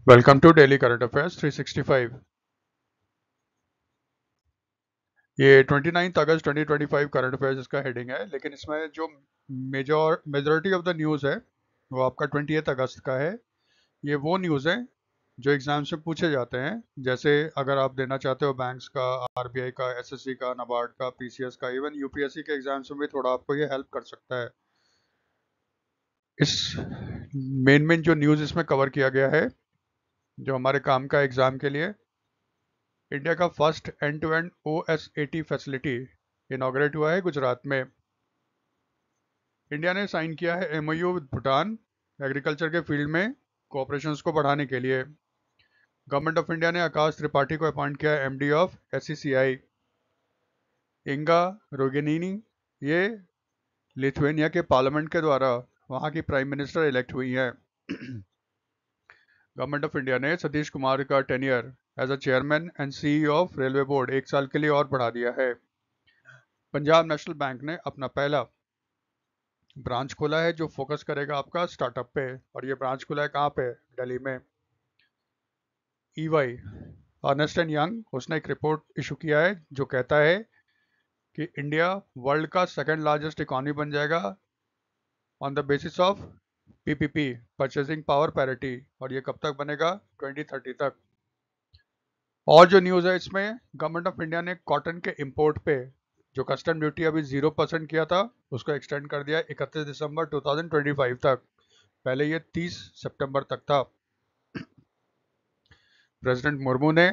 Welcome to daily current affairs 365। ये 29 अगस्त 2025 current affairs इसका हेडिंग है, लेकिन इसमें जो मेजॉरिटी ऑफ द न्यूज़ है वो आपका 28 अगस्त का है। ये वो न्यूज़ है जो एग्जाम से पूछे जाते हैं। जैसे अगर आप देना चाहते हो बैंक्स का, आरबीआई का, एसएससी का, नाबार्ड का, पीसीएस का, इवन यूपीएससी के एग्जाम्स में भी थोड़ा आपको ये हेल्प कर सकता है। इस मेन जो न्यूज़ इसमें कवर किया गया है जो हमारे काम का एग्जाम के लिए, इंडिया का first end to end OSAT facility inaugurate हुआ है गुजरात में। इंडिया ने साइन किया है एमओयू विद भूटान एग्रीकल्चर के फील्ड में कोऑपरेशंस को बढ़ाने के लिए। गवर्नमेंट ऑफ इंडिया ने आकाश त्रिपाठी को अपॉइंट किया है एमडी ऑफ एससीसीआई। इंगा रोगेनिनी ये लिथुआनिया के पार्लियामेंट के द्वारा वहां की प्राइम मिनिस्टर इलेक्ट हुई हैं। गवर्नमेंट ऑफ इंडिया ने सतीश कुमार का tenure as a chairman and CEO of railway board 1 साल के लिए और बढ़ा दिया है। पंजाब नेशनल बैंक ने अपना पहला ब्रांच खोला है जो फोकस करेगा आपका स्टार्टअप पे, और ये ब्रांच खुला है कहाँ पे? दिल्ली में। ईवाई अर्नेस्ट एंड यंग उसने एक रिपोर्ट इशू किया है जो कहता है कि इंडिया वर्ल्ड का सेकंड लार्जेस्ट इकोनॉमी बन जाएगा on the basis of PPP, purchasing power parity, और ये कब तक बनेगा? 2030 तक। और जो न्यूज़ है इसमें, गवर्नमेंट ऑफ इंडिया ने कॉटन के इंपोर्ट पे जो कस्टम ड्यूटी अभी 0% किया था उसको एक्सटेंड कर दिया 31 दिसंबर 2025 तक। पहले ये 30 सितंबर तक था। प्रेसिडेंट मुर्मू ने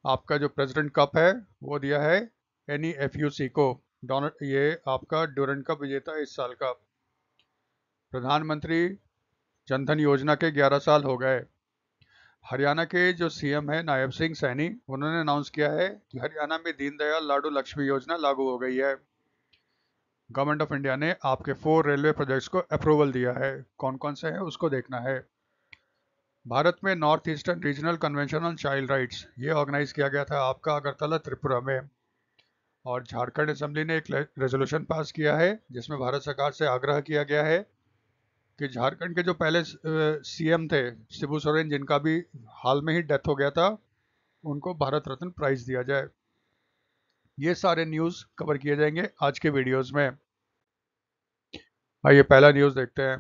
आपका जो प्रेसिडेंट कप है वो दिया है एनईएफयूसी को। ये आपका ड्यूरेंट कप विजेता है इस साल का। प्रधानमंत्री जनधन योजना के 11 साल हो गए। हरियाणा के जो सीएम है नायब सिंह सैनी, उन्होंने अनाउंस किया है कि हरियाणा में दीनदयाल लाडू लक्ष्मी योजना लागू हो गई है। गवर्नमेंट ऑफ इंडिया ने आपके 4 रेलवे प्रोजेक्ट्स को अप्रूवल दिया है। कौन कौन से हैं उसको देखना है। भारत में north eastern regional convention on child rights ये ऑर्गेनाइज किया गया था आपका अगरतला त्रिपुरा में। और झारखंड असेंबली ने एक रेजोल्यूशन पास किया है जिसमें भारत सरकार से आग्रह किया गया है कि झारखंड के जो पहले सीएम थे शिबू सोरेन, जिनका भी हाल में ही डेथ हो गया था, उनको भारत रत्न प्राइज दिया जाए। ये सारे न्यूज़ कवर किए जाएंगे आज के वीडियोस में। आइए पहला न्यूज़ देखते हैं।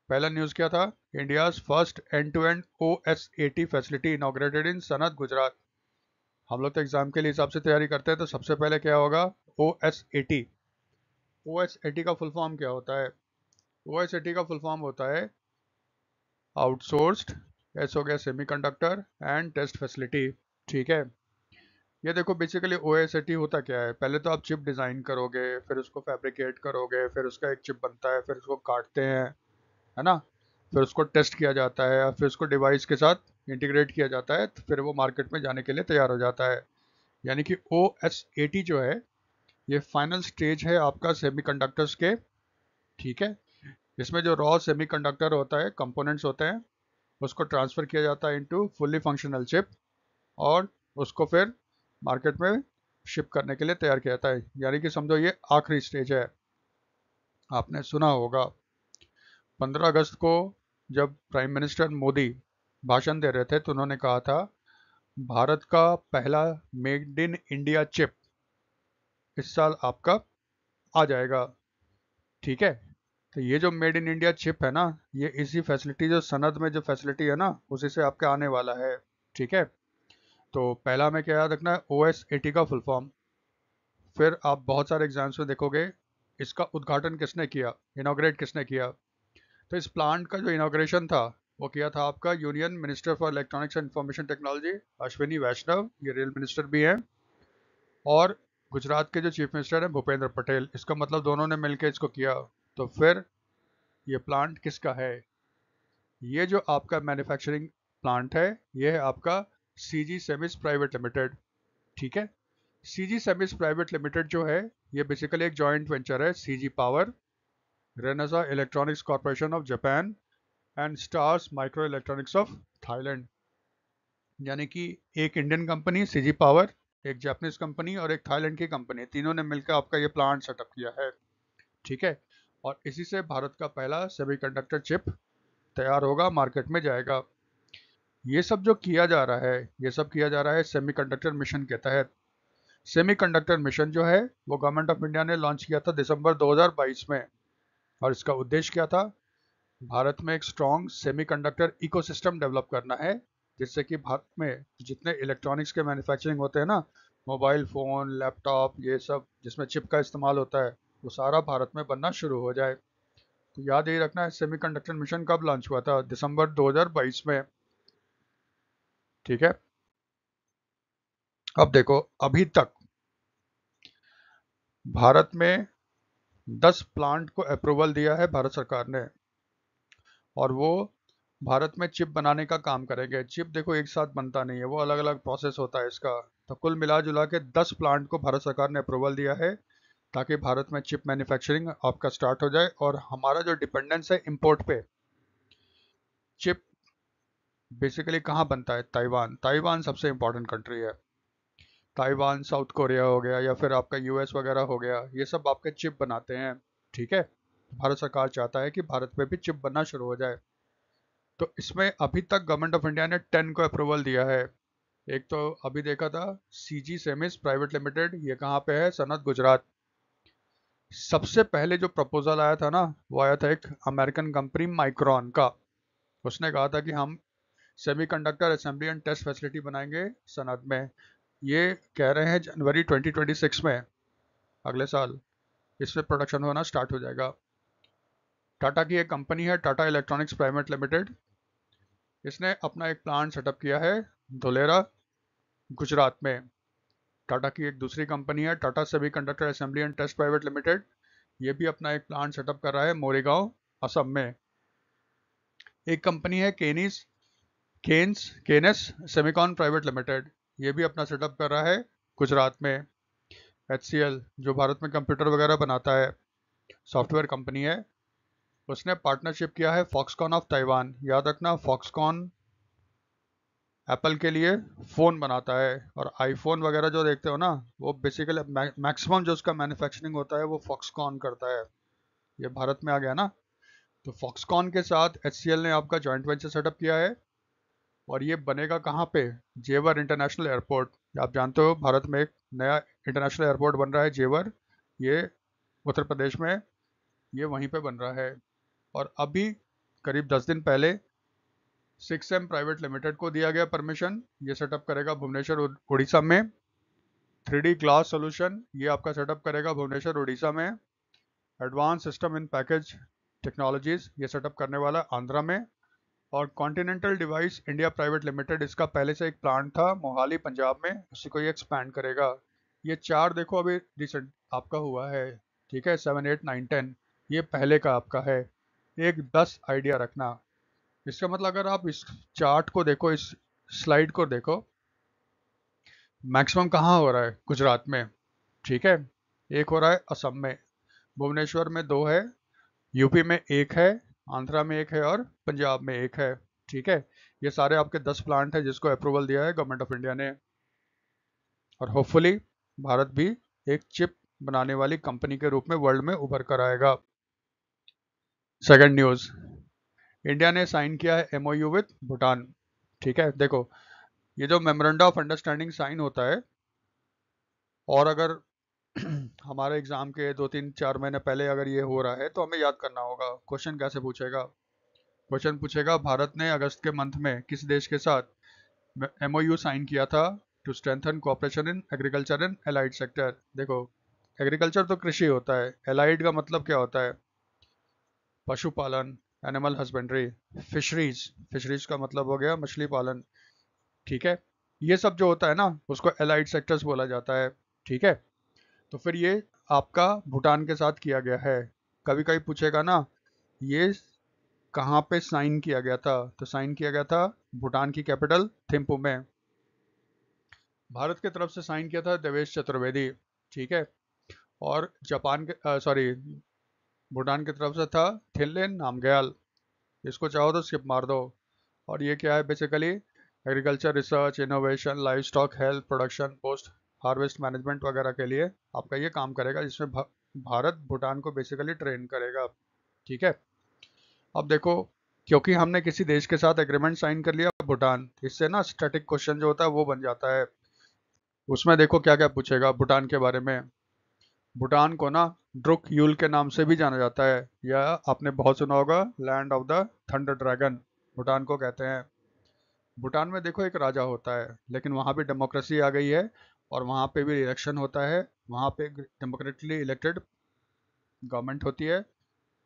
पहला न्यूज़ क्या था? India's first end to end OSAT facility inaugurated in Sanand Gujarat. हम लोग तो एग्जाम के लिए हिसाब से तैयारी करते हैं, तो सबसे पहले क्या होगा? ओएसएटी। ओएसएटी का फुल फॉर्म क्या होता है? ओएसएटी का फुल फॉर्म होता है आउटसोर्स्ड, एस हो गया सेमीकंडक्टर एंड टेस्ट फैसिलिटी। ठीक है। ये देखो बेसिकली ओएसएटी होता क्या है। पहले तो आप चिप डिज़ाइन करोगे, फिर उसको फैब्रिकेट करोगे, फिर उसका एक चिप बनता है, फिर उसको काटते हैं, है ना? फिर उसको टेस्ट किया जाता है और फिर उसको डिवाइस के साथ इंटीग्रेट किया जाता है, तो फिर वो मार्केट में जाने के लिए तैयार हो जाता है। यानी कि ओएसएटी जो है ये फाइनल स्टेज है आपका सेमीकंडक्टर्स के। ठीक है। इसमें जो रॉ सेमीकंडक्टर होता है, कंपोनेंट्स होते हैं, उसको ट्रांसफ़र किया जाता है इनटू फुल्ली फंक्शनल चिप, और उसको फिर मार्केट में शिप करने के लिए तैयार किया जाता है। यानी कि समझो ये आखिरी स्टेज है। आपने सुना होगा 15 अगस्त को जब प्राइम मिनिस्टर मोदी भाषण दे रहे थे तो उन्होंने कहा था भारत का पहला मेड इन इंडिया चिप इस साल आपका आ जाएगा। ठीक है। तो ये जो मेड इन इंडिया चिप है ना, ये इसी फैसिलिटी, जो सनद में जो फैसिलिटी है ना, उसी से आपके आने वाला है। ठीक है। तो पहला में क्या याद रखना है? ओएसएटी का फुल फॉर्म। फिर आप बहुत सारे एग्जाम्स में देखोगे इसका उद्घाटन किसने किया, इनॉग्रेट किसने किया। तो इस प्लांट का जो इनॉग्रेशन था वो किया था आपका union minister for electronics and information technology Ashwini Vaishnaw, ये रेल मिनिस्टर भी हैं। और गुजरात के जो चीफ मिनिस्टर हैं भूपेंद्र पटेल, इसका मतलब दोनों ने मिलकर इसको किया। तो फिर ये प्लांट किसका है? ये जो आपका मैन्युफैक्चरिंग प्लांट है ये है आपका सीजी सेमिस प्राइवेट लिमिटेड। ठीक है। सीजी सेमिस प्राइवेट लिमिटेड जो है ये बेसिकली एक जॉइंट वेंचर है CG power, Renaissance electronics corporation of Japan and stars micro electronics of Thailand. यानी कि एक इंडियन कंपनी सीजी पावर, एक जापानीज कंपनी और एक थाईलैंड की कंपनी, तीनों ने मिलकर आपका ये प्लांट सेटअप किया है। ठीक है। और इसी से भारत का पहला सेमीकंडक्टर चिप तैयार होगा, मार्केट में जाएगा। ये सब जो किया जा रहा है, ये सब किया जा रहा है सेमीकंडक्टर मिशन के तहत। सेमीकंडक्टर मिशन जो है वो गवर्नमेंट ऑफ इंडिया ने लॉन्च किया था दिसंबर 2022 में, और इसका उद्देश्य क्या था? भारत में एक स्ट्रॉन्ग सेमीकंडक्टर इकोसिस्टम डेवलप करना है, जिससे कि भारत में जितने इलेक्ट्रॉनिक्स के मैन्युफैक्चरिंग होते हैं ना, मोबाइल फ़ोन, लैपटॉप, ये सब जिसमें चिप का इस्तेमाल होता है, वो सारा भारत में बनना शुरू हो जाए। तो याद यही रखना है, सेमीकंडक्टर मिशन कब लॉन्च हुआ था? दिसंबर 2022 में। ठीक है। अब देखो, अभी तक भारत में 10 प्लांट को अप्रूवल दिया है भारत सरकार ने, और वो भारत में चिप बनाने का काम करेंगे। चिप देखो एक साथ बनता नहीं है, वो अलग अलग प्रोसेस होता है इसका। तो कुल मिला जुला के 10 प्लांट को भारत सरकार ने अप्रूवल दिया है, ताकि भारत में चिप मैन्युफैक्चरिंग आपका स्टार्ट हो जाए। और हमारा जो डिपेंडेंस है इंपोर्ट पे, चिप बेसिकली कहाँ बनता है? ताइवान। ताइवान सबसे इंपॉर्टेंट कंट्री है। ताइवान, साउथ कोरिया हो गया, या फिर आपका यूएस वगैरह हो गया, ये सब आपके चिप बनाते हैं। ठीक है। भारत सरकार चाहता है कि भारत में भी चिप बनना शुरू हो जाए। तो इसमें अभी तक गवर्नमेंट ऑफ इंडिया ने 10 को अप्रूवल दिया है। एक तो अभी देखा था, सीजी सेमिस प्राइवेट लिमिटेड, ये कहाँ पे है? सनत, गुजरात। सबसे पहले जो प्रपोजल आया था ना, वो आया था एक अमेरिकन कंपनी माइक्रॉन का। उसने कहा था कि हम semiconductor assembly and test facility बनाएंगे सनत में। ये कह रहे हैं जनवरी 2026 में, अगले साल इसमें प्रोडक्शन होना स्टार्ट हो जाएगा। टाटा की एक कंपनी है, टाटा इलेक्ट्रॉनिक्स प्राइवेट लिमिटेड। इसने अपना एक प्लांट सेटअप किया है धोलेरा, गुजरात में। टाटा की एक दूसरी कंपनी है, Tata semiconductor assembly and test private limited. ये भी अपना एक प्लांट सेटअप कर रहा है मोरीगांव, असम में। एक कंपनी है केन्स सेमिकॉन प्राइवेट लिमिटेड। ये भी अपना सेटअप कर रहा है गुजरात में। HCL जो भारत में कंप्यूटर वगैरह बनाता है, सॉफ्टवेयर कंपनी है, उसने पार्टनरशिप किया है फॉक्सकॉन ऑफ ताइवान। याद रखना, फॉक्सकॉन एप्पल के लिए फ़ोन बनाता है, और आईफोन वगैरह जो देखते हो ना, वो बेसिकली मैक्सिमम जो उसका मैन्युफैक्चरिंग होता है वो फॉक्सकॉन करता है। ये भारत में आ गया ना। तो फॉक्सकॉन के साथ HCL ने आपका जॉइंट वेंचर सेटअप किया है, और ये बनेगा कहाँ पे? जेवर इंटरनेशनल एयरपोर्ट। आप जानते हो भारत में एक नया इंटरनेशनल एयरपोर्ट बन रहा है, जेवर। ये उत्तर प्रदेश में, ये वहीं पे बन रहा है। और अभी करीब 10 दिन पहले 6M प्राइवेट लिमिटेड को दिया गया परमिशन। ये सेटअप करेगा भुवनेश्वर, उड़ीसा में। 3D ग्लास सोल्यूशन, ये आपका सेटअप करेगा भुवनेश्वर, उड़ीसा में। Advance system in package technologies, ये सेटअप करने वाला आंध्रा में। और continental device India private limited, इसका पहले से एक प्लांट था मोहाली, पंजाब में, उसी को ये एक्सपैंड करेगा। ये चार देखो अभी रिसेंट आपका हुआ है। ठीक है, 7, 8, 9, 10, ये पहले का आपका है। एक 10 आइडिया रखना। इसका मतलब अगर आप इस चार्ट को देखो, इस स्लाइड को देखो, मैक्सिमम कहाँ हो रहा है? गुजरात में। ठीक है। एक हो रहा है असम में, भुवनेश्वर में 2 है, यूपी में 1 है, आंध्रा में 1 है, और पंजाब में 1 है। ठीक है। ये सारे आपके 10 प्लांट हैं जिसको अप्रूवल दिया है गवर्नमेंट ऑफ इंडिया ने। और होपफुली भारत भी एक चिप बनाने वाली कंपनी के रूप में वर्ल्ड में उभर कर आएगा। सेकंड न्यूज़, इंडिया ने साइन किया है MOU विद भूटान। ठीक है। देखो, ये जो मेमोरेंडम ऑफ अंडरस्टैंडिंग साइन होता है, और अगर हमारे एग्जाम के 2, 3, 4 महीने पहले अगर ये हो रहा है, तो हमें याद करना होगा। क्वेश्चन कैसे पूछेगा? क्वेश्चन पूछेगा, भारत ने अगस्त के मंथ में किस देश के साथ MOU साइन किया था to strengthen cooperation in agriculture and allied sector. देखो, एग्रीकल्चर तो कृषि होता है, एलाइड का मतलब क्या होता है? पशुपालन, एनिमल हस्बेंड्री। फिशरीज, फिशरीज का मतलब हो गया मछली पालन। ठीक है। ये सब जो होता है ना, उसको एलाइड सेक्टर्स बोला जाता है। ठीक है। तो फिर ये आपका भूटान के साथ किया गया है। कभी कभी पूछेगा ना, ये कहाँ पे साइन किया गया था? तो साइन किया गया था भूटान की कैपिटल थिम्पू में। भारत की तरफ से साइन किया था देवेश चतुर्वेदी। ठीक है। और जापान के सॉरी भूटान की तरफ से था थिनलेन नामग्याल। इसको चाहो तो स्किप मार दो। और ये क्या है? Basically agriculture research, innovation, live stock health, production, post harvest management वगैरह के लिए आपका ये काम करेगा, जिसमें भारत भूटान को बेसिकली ट्रेन करेगा। ठीक है। अब देखो, क्योंकि हमने किसी देश के साथ एग्रीमेंट साइन कर लिया, भूटान, इससे ना स्टैटिक क्वेश्चन जो होता है वो बन जाता है। उसमें देखो क्या क्या पूछेगा भूटान के बारे में। भूटान को ना ड्रुक यूल के नाम से भी जाना जाता है, या आपने बहुत सुना होगा land of the thunder dragon, Bhutan को कहते हैं। भूटान में देखो एक राजा होता है, लेकिन वहाँ भी डेमोक्रेसी आ गई है, और वहाँ पे भी इलेक्शन होता है। वहाँ पे डेमोक्रेटिकली इलेक्टेड गवर्नमेंट होती है।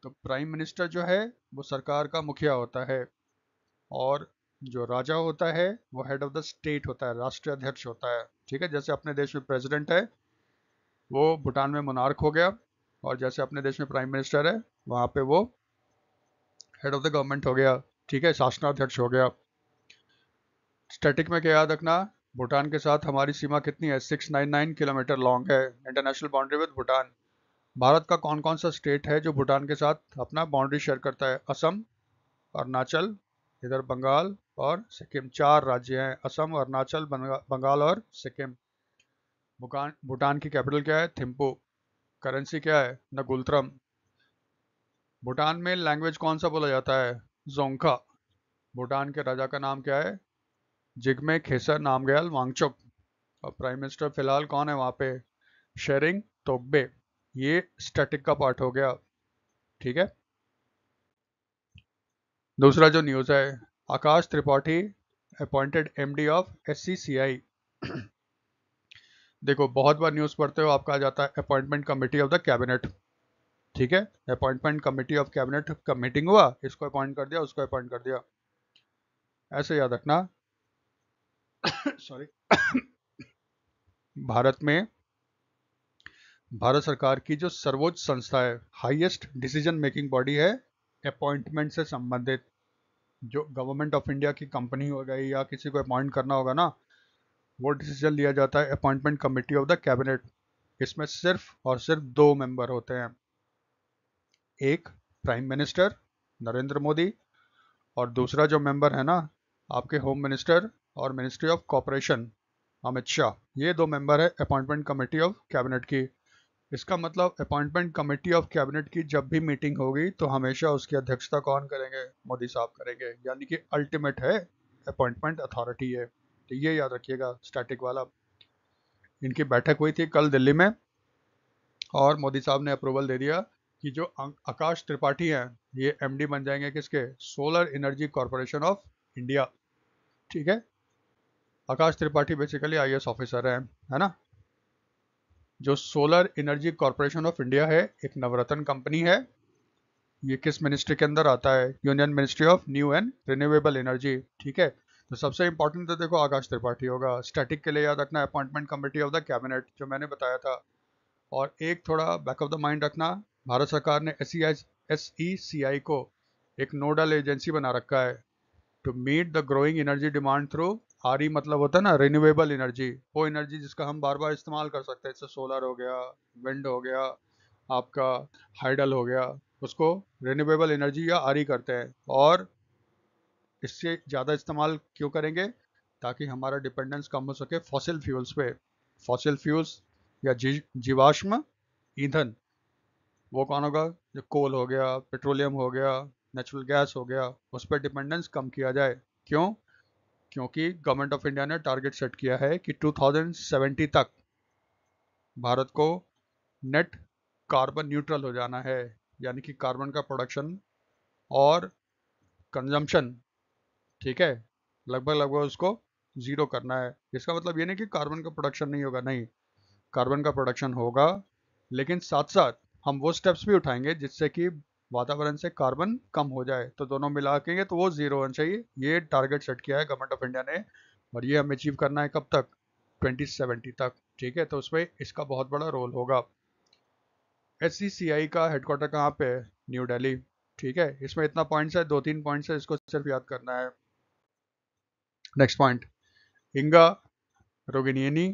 तो प्राइम मिनिस्टर जो है वो सरकार का मुखिया होता है, और जो राजा होता है वो हेड ऑफ द स्टेट होता है, राष्ट्रीय अध्यक्ष होता है। ठीक है, जैसे अपने देश में प्रेसिडेंट है, वो भूटान में मोनार्क हो गया। और जैसे अपने देश में प्राइम मिनिस्टर है, वहाँ पे वो हेड ऑफ द गवर्नमेंट हो गया। ठीक है, शासनाध्यक्ष हो गया। स्टैटिक में क्या याद रखना, भूटान के साथ हमारी सीमा कितनी है, 699 किलोमीटर लॉन्ग है, international boundary with Bhutan. Bharat का कौन कौन सा स्टेट है जो भूटान के साथ अपना बाउंड्री शेयर करता है, असम, अरुणाचल, इधर बंगाल और सिक्किम, 4 राज्य हैं, असम, अरुणाचल, बंगाल और सिक्किम। भूटान भूटान की कैपिटल क्या है, थिम्पू। करेंसी क्या है, नगुलत्रम। भूटान में लैंग्वेज कौन सा बोला जाता है, जोंगखा। भूटान के राजा का नाम क्या है, जिग्मे खेसर नामग्याल वांगचुक। और प्राइम मिनिस्टर फिलहाल कौन है वहाँ पे, शेरिंग तोग्बे। ये स्टैटिक का पार्ट हो गया। ठीक है, दूसरा जो न्यूज़ है, Akash Tripathi appointed MD of एससीसीआई। देखो बहुत बार न्यूज़ पढ़ते हो, आपका आ जाता है appointment committee of the cabinet. ठीक है, अपॉइंटमेंट कमेटी ऑफ कैबिनेट का मीटिंग हुआ, इसको अपॉइंट कर दिया, उसको अपॉइंट कर दिया, ऐसे याद रखना। सॉरी। भारत में भारत सरकार की जो सर्वोच्च संस्था है, हाईएस्ट डिसीजन मेकिंग बॉडी है, अपॉइंटमेंट से संबंधित। जो गवर्नमेंट ऑफ इंडिया की कंपनी हो गई या किसी को अपॉइंट करना होगा ना, वो डिसीजन लिया जाता है appointment committee of the cabinet. इसमें सिर्फ और सिर्फ 2 मेंबर होते हैं, एक प्राइम मिनिस्टर नरेंद्र मोदी, और दूसरा जो मेंबर है ना, आपके होम मिनिस्टर और ministry of corporation, Amit Shah. ये 2 मेंबर है अपॉइंटमेंट कमेटी ऑफ कैबिनेट की। इसका मतलब अपॉइंटमेंट कमेटी ऑफ कैबिनेट की जब भी मीटिंग होगी तो हमेशा उसकी अध्यक्षता कौन करेंगे, मोदी साहब करेंगे, यानी कि अल्टीमेट है, अपॉइंटमेंट अथॉरिटी है। तो ये याद रखिएगा स्टैटिक वाला। इनकी बैठक हुई थी कल दिल्ली में, और मोदी साहब ने अप्रूवल दे दिया कि जो आकाश त्रिपाठी हैं, ये एमडी बन जाएंगे किसके, solar energy corporation of India. ठीक है, Akash Tripathi basically IAS officer है ना। जो solar energy corporation of India है, एक नवरत्न कंपनी है। ये किस मिनिस्ट्री के अंदर आता है, union ministry of new and renewable energy. ठीक है, तो सबसे इंपॉर्टेंट तो देखो आकाश त्रिपाठी होगा। स्टैटिक के लिए याद रखना appointment committee of the cabinet, जो मैंने बताया था। और एक थोड़ा बैक ऑफ द माइंड रखना, भारत सरकार ने एसईसीआई को एक नोडल एजेंसी बना रखा है to meet the growing energy demand through, R E मतलब होता है ना रिन्यूएबल एनर्जी, वो एनर्जी जिसका हम बार बार इस्तेमाल कर सकते हैं, जैसे सोलर हो गया, विंड हो गया, आपका हाइडल हो गया, उसको रिन्यूएबल एनर्जी या आर ई करते हैं। और इससे ज़्यादा इस्तेमाल क्यों करेंगे, ताकि हमारा डिपेंडेंस कम हो सके फॉसिल फ्यूल्स पे। फॉसिल फ्यूल्स या जीवाश्म ईंधन, वो कौन होगा, जो कोल हो गया, पेट्रोलियम हो गया, नेचुरल गैस हो गया, उस पर डिपेंडेंस कम किया जाए। क्यों, क्योंकि गवर्नमेंट ऑफ इंडिया ने टारगेट सेट किया है कि 2070 तक भारत को नेट कार्बन न्यूट्रल हो जाना है, यानी कि कार्बन का प्रोडक्शन और कंजम्पशन, ठीक है, लगभग लगभग उसको जीरो करना है। इसका मतलब ये नहीं कि कार्बन का प्रोडक्शन नहीं होगा, नहीं, कार्बन का प्रोडक्शन होगा, लेकिन साथ साथ हम वो स्टेप्स भी उठाएंगे जिससे कि वातावरण से कार्बन कम हो जाए, तो दोनों मिला के तो वो जीरो होना चाहिए। ये टारगेट सेट किया है गवर्नमेंट ऑफ इंडिया ने, और ये हमें अचीव करना है कब तक, 2070 तक। ठीक है, तो उसमें इसका बहुत बड़ा रोल होगा। एससीसीआई का हेडक्वार्टर कहाँ पे है, न्यू दिल्ली। ठीक है, इसमें इतना पॉइंट्स है, 2-3 पॉइंट्स है, इसको सिर्फ याद करना है। Next point, Inga Ruginiene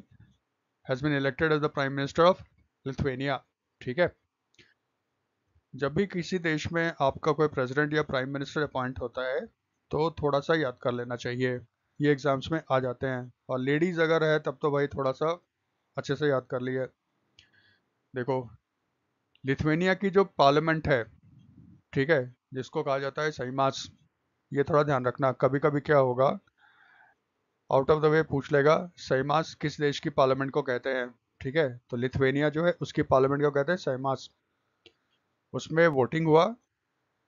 has been elected as the prime minister of Lithuania. ठीक है, जब भी किसी देश में आपका कोई प्रेसिडेंट या प्राइम मिनिस्टर अपॉइंट होता है, तो थोड़ा सा याद कर लेना चाहिए। ये एग्जाम्स में आ जाते हैं, और लेडीज अगर है तब तो भाई थोड़ा सा अच्छे से याद कर लिए। देखो, लिथुएनिया की जो पार्लियामेंट है, ठीक है, जिसको कहा जाता है साइमास, ये थोड़ा ध्यान रखना, कभी कभी क्या होगा आउट ऑफ द वे पूछ लेगा सैमास किस देश की पार्लियामेंट को कहते हैं। ठीक है, तो लिथुआनिया जो है उसकी पार्लियामेंट को कहते हैं सैमास। उसमें वोटिंग हुआ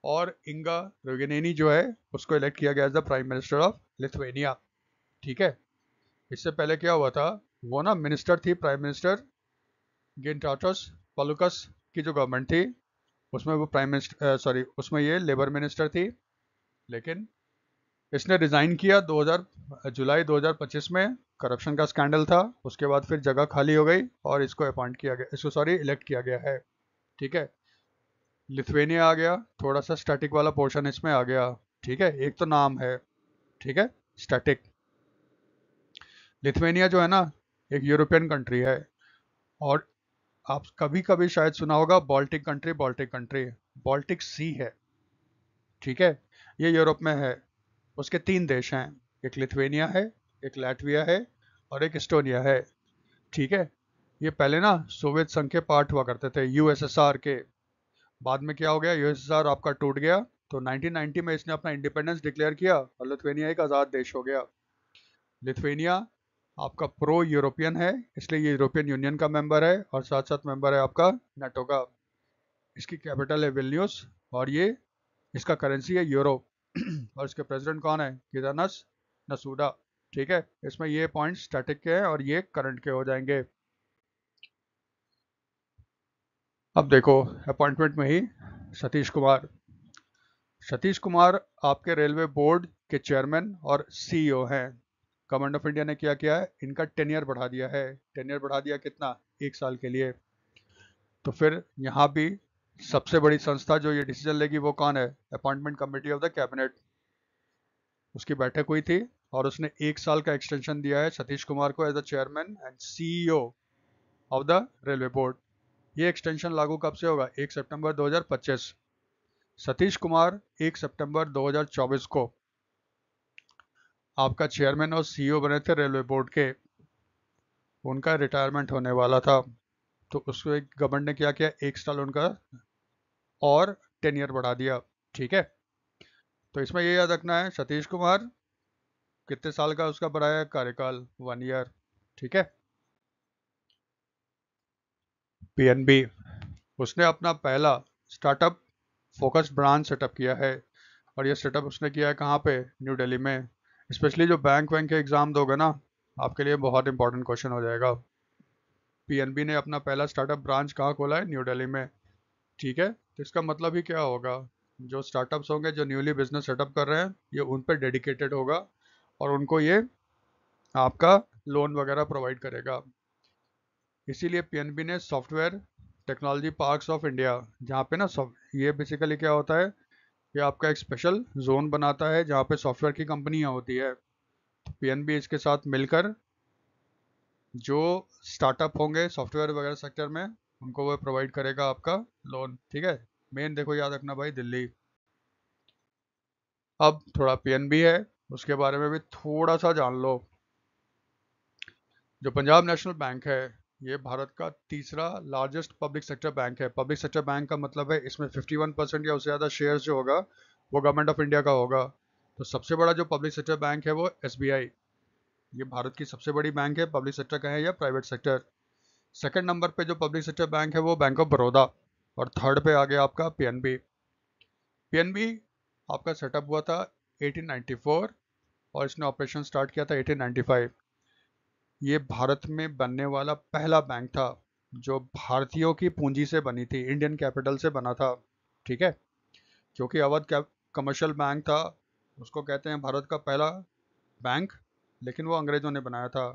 और इंगा रोगिनेनी जो है उसको इलेक्ट किया गया as the prime minister of Lithuania. ठीक है, इससे पहले क्या हुआ था, वो ना मिनिस्टर थी, प्राइम मिनिस्टर गिनटाटोस पलुकस की जो गवर्नमेंट थी उसमें वो प्राइम मिनिस्टर उसमें ये लेबर मिनिस्टर थी। लेकिन इसने रिजाइन किया 2000 जुलाई 2025 में, करप्शन का स्कैंडल था। उसके बाद फिर जगह खाली हो गई और इसको अपॉइंट किया गया, इसको इलेक्ट किया गया है। ठीक है, लिथुआनिया आ गया, थोड़ा सा स्टैटिक वाला पोर्शन इसमें आ गया। ठीक है, एक तो नाम है, ठीक है, स्टैटिक। लिथुआनिया जो है ना एक यूरोपियन कंट्री है, और आप कभी कभी शायद सुना होगा Baltic country, Baltic country, Baltic sea है। ठीक है, ये यूरोप में है। उसके 3 देश हैं, एक लिथुआनिया है, एक लैटविया है और एक एस्टोनिया है। ठीक है, ये पहले ना सोवियत संघ के पार्ट हुआ करते थे, यूएसएसआर के। बाद में क्या हो गया, यूएसएसआर आपका टूट गया, तो 1990 में इसने अपना इंडिपेंडेंस डिक्लेयर किया और लिथुआनिया एक आज़ाद देश हो गया। लिथुआनिया आपका प्रो यूरोपियन है, इसलिए ये यूरोपियन यूनियन का मेंबर है और साथ साथ मेंबर है आपका नाटो का। इसकी कैपिटल है विल्नियस और ये इसका करेंसी है यूरो। और इसके प्रेसिडेंट कौन है, किदानस नसूदा। ठीक है, इसमें ये पॉइंट स्टैटिक के हैं और ये करंट के हो जाएंगे। अब देखो अपॉइंटमेंट में ही सतीश कुमार। सतीश कुमार आपके रेलवे बोर्ड के चेयरमैन और सीईओ हैं। गवर्नमेंट ऑफ इंडिया ने क्या किया है, इनका टेन्योर बढ़ा दिया है। टेन्योर बढ़ा दिया कितना, 1 साल के लिए। तो फिर यहाँ भी सबसे बड़ी संस्था जो ये डिसीजन लेगी वो कौन है, appointment committee of the cabinet. उसकी बैठक हुई थी और उसने 1 साल का एक्सटेंशन दिया है सतीश कुमार को as the chairman and CEO of the railway board. ये एक्सटेंशन लागू कब से होगा, 1 सितंबर 2025। सतीश कुमार 1 सितंबर 2024 को आपका चेयरमैन और सीईओ बने थे रेलवे बोर्ड के। उनका रिटायरमेंट होने वाला था, तो उसको एक गवर्नमेंट ने क्या किया, 1 साल उनका और टेन्योर बढ़ा दिया। ठीक है, तो इसमें ये याद रखना है सतीश कुमार कितने साल का उसका बढ़ाया कार्यकाल, 1 ईयर। ठीक है, पीएनबी उसने अपना पहला स्टार्टअप फोकस ब्रांच सेटअप किया है, और ये सेटअप उसने किया है कहाँ पे, न्यू दिल्ली में। स्पेशली जो बैंक वैंक के एग्जाम दोगे ना, आपके लिए बहुत इंपॉर्टेंट क्वेश्चन हो जाएगा। पीएनबी ने अपना पहला स्टार्टअप ब्रांच कहाँ खोला है, न्यू दिल्ली में। ठीक है, तो इसका मतलब ही क्या होगा, जो स्टार्टअप्स होंगे जो न्यूली बिजनेस सेटअप कर रहे हैं ये उन पर डेडिकेटेड होगा और उनको ये आपका लोन वगैरह प्रोवाइड करेगा। इसीलिए पीएनबी ने software technology parks of India, जहाँ पे ना ये बेसिकली क्या होता है, ये आपका एक स्पेशल जोन बनाता है जहाँ पे सॉफ्टवेयर की कंपनियाँ होती है। तो पीएनबी इसके साथ मिलकर जो स्टार्टअप होंगे सॉफ्टवेयर वगैरह सेक्टर में उनको वो प्रोवाइड करेगा आपका लोन। ठीक है, मेन देखो याद रखना भाई, दिल्ली। अब थोड़ा पीएनबी है उसके बारे में भी थोड़ा सा जान लो। जो पंजाब नेशनल बैंक है ये भारत का तीसरा लार्जेस्ट पब्लिक सेक्टर बैंक है। पब्लिक सेक्टर बैंक का मतलब है इसमें 51% या उससे ज़्यादा शेयर जो होगा वो गवर्नमेंट ऑफ इंडिया का होगा। तो सबसे बड़ा जो पब्लिक सेक्टर बैंक है वो एसबीआई, ये भारत की सबसे बड़ी बैंक है, पब्लिक सेक्टर का है या प्राइवेट सेक्टर। सेकंड नंबर पे जो पब्लिक सेक्टर बैंक है वो बैंक ऑफ बड़ौदा, और थर्ड पे आ गया आपका पीएनबी। पीएनबी आपका सेटअप हुआ था 1894 और इसने ऑपरेशन स्टार्ट किया था 1895। ये भारत में बनने वाला पहला बैंक था जो भारतीयों की पूंजी से बनी थी, इंडियन कैपिटल से बना था। ठीक है, क्योंकि अवध कमर्शियल बैंक था, उसको कहते हैं भारत का पहला बैंक, लेकिन वो अंग्रेजों ने बनाया था।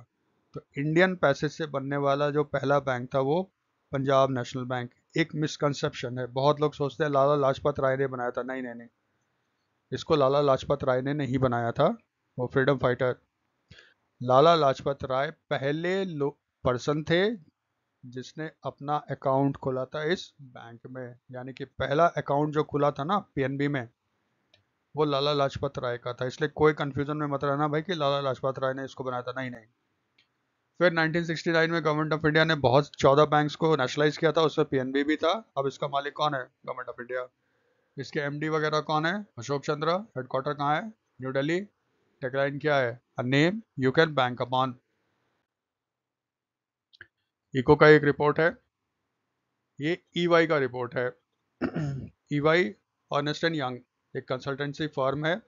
तो इंडियन पैसे से बनने वाला जो पहला बैंक था वो पंजाब नेशनल बैंक। एक मिसकंसेप्शन है, बहुत लोग सोचते हैं लाला लाजपत राय ने बनाया था, नहीं नहीं नहीं, इसको लाला लाजपत राय ने नहीं बनाया था, वो फ्रीडम फाइटर। लाला लाजपत राय पहले पर्सन थे जिसने अपना अकाउंट खोला था इस बैंक में, यानी कि पहला अकाउंट जो खुला था ना पीएनबी में वो लाला लाजपत राय का था। इसलिए कोई कंफ्यूजन में मत रहना भाई कि लाला लाजपत राय ने इसको बनाया था, नहीं नहीं। फिर 1969 में गवर्नमेंट ऑफ इंडिया ने बहुत 14 बैंक्स को नेशनलाइज किया था, उसमें पीएनबी भी था। अब इसका मालिक कौन है, गवर्नमेंट ऑफ इंडिया। इसके एमडी वगैरह कौन है? अशोक चंद्र। हेडक्वार्टर कहाँ है? न्यू दिल्ली। टैगलाइन क्या है? A name you can bank upon. इको का एक रिपोर्ट है, ये ईवाई का रिपोर्ट है। ईवाई अर्नेस्ट एंड यंग एक कंसल्टेंसी फर्म है,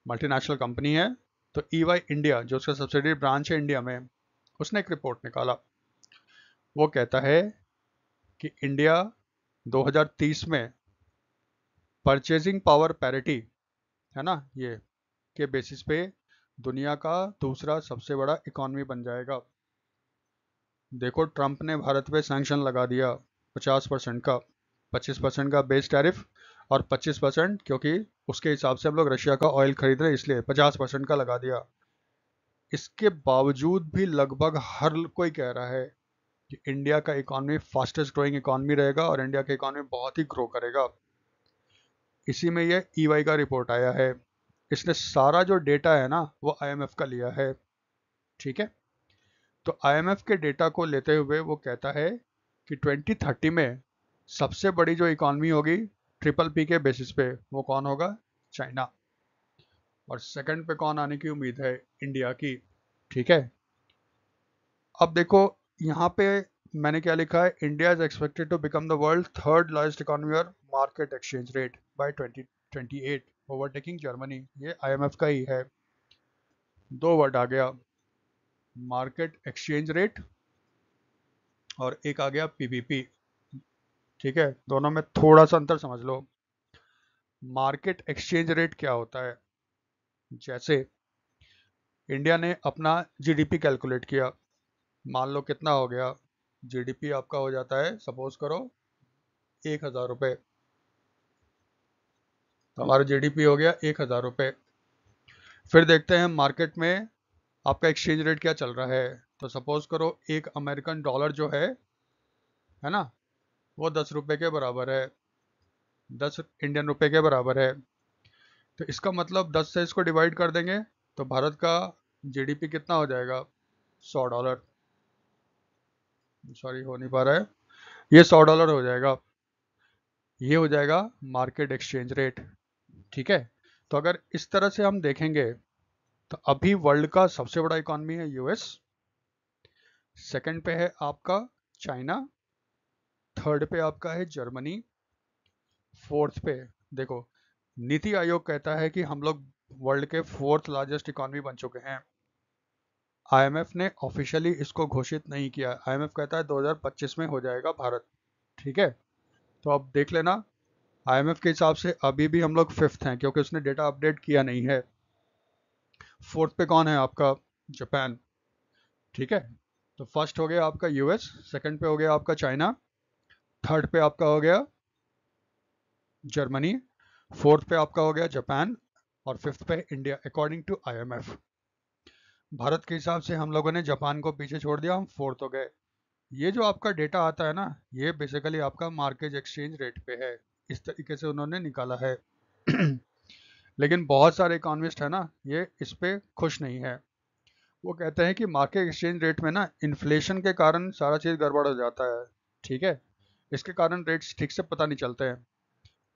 मल्टीनेशनल कंपनी है। तो ईवाई इंडिया जो उसका सब्सिडरी ब्रांच है इंडिया में, उसने एक रिपोर्ट निकाला। वो कहता है कि इंडिया 2030 में परचेजिंग पावर पैरिटी, है ना, ये के बेसिस पे दुनिया का दूसरा सबसे बड़ा इकॉनमी बन जाएगा। देखो ट्रंप ने भारत पे सैंक्शन लगा दिया 50% का, 25% का बेस टैरिफ और 25% क्योंकि उसके हिसाब से हम लोग रशिया का ऑयल खरीद रहे हैं इसलिए 50% का लगा दिया। इसके बावजूद भी लगभग हर कोई कह रहा है कि इंडिया का इकॉनमी फास्टेस्ट ग्रोइंग इकॉनमी रहेगा और इंडिया का इकॉनमी बहुत ही ग्रो करेगा। इसी में ये ईवाई का रिपोर्ट आया है। इसने सारा जो डेटा है ना वो आईएमएफ का लिया है, ठीक है। तो आईएमएफ के डेटा को लेते हुए वो कहता है कि 2030 में सबसे बड़ी जो इकॉनमी होगी ट्रिपल पी के बेसिस पे वो कौन होगा? चाइना। और सेकंड पे कौन आने की उम्मीद है? इंडिया की, ठीक है। अब देखो यहाँ पे मैंने क्या लिखा है, India is expected to become the world third largest economy और market exchange rate by 2028 overtaking Germany. ये आईएमएफ का ही है। दो वर्ड आ गया, मार्केट एक्सचेंज रेट और एक आ गया पीपीपी, ठीक है। दोनों में थोड़ा सा अंतर समझ लो। मार्केट एक्सचेंज रेट क्या होता है? जैसे इंडिया ने अपना जीडीपी कैलकुलेट किया, मान लो कितना हो गया, जीडीपी आपका हो जाता है सपोज करो 1,000 रुपये। तो हमारा जीडीपी हो गया 1,000 रुपये। फिर देखते हैं मार्केट में आपका एक्सचेंज रेट क्या चल रहा है। तो सपोज करो एक अमेरिकन डॉलर जो है ना, वो 10 रुपये के बराबर है, 10 इंडियन रुपए के बराबर है। तो इसका मतलब 10 से इसको डिवाइड कर देंगे तो भारत का जीडीपी कितना हो जाएगा? $100। सॉरी हो नहीं पा रहा है, ये $100 हो जाएगा। ये हो जाएगा मार्केट एक्सचेंज रेट, ठीक है। तो अगर इस तरह से हम देखेंगे तो अभी वर्ल्ड का सबसे बड़ा इकॉनमी है यूएस, सेकंड पे है आपका चाइना, थर्ड पे आपका है जर्मनी, फोर्थ पे देखो नीति आयोग कहता है कि हम लोग वर्ल्ड के फोर्थ लार्जेस्ट इकॉनमी बन चुके हैं। आईएमएफ ने ऑफिशियली इसको घोषित नहीं किया, आईएमएफ कहता है 2025 में हो जाएगा भारत, ठीक है। तो अब देख लेना आईएमएफ के हिसाब से अभी भी हम लोग फिफ्थ हैं क्योंकि उसने डेटा अपडेट किया नहीं है। फोर्थ पे कौन है आपका? जापान, ठीक है। तो फर्स्ट हो गया आपका यूएस, सेकंड पे हो गया आपका चाइना, थर्ड पे आपका हो गया जर्मनी, फोर्थ पे आपका हो गया जापान और फिफ्थ पे India according to IMF. Bharat के हिसाब से हम लोगों ने जापान को पीछे छोड़ दिया, हम फोर्थ हो गए। ये जो आपका डेटा आता है ना, ये बेसिकली आपका मार्केट एक्सचेंज रेट पे है, इस तरीके से उन्होंने निकाला है। लेकिन बहुत सारे इकोनॉमिस्ट है ना, ये इस पे खुश नहीं है। वो कहते हैं कि मार्केट एक्सचेंज रेट में ना इन्फ्लेशन के कारण सारा चीज़ गड़बड़ हो जाता है, ठीक है। इसके कारण रेट्स ठीक से पता नहीं चलते हैं।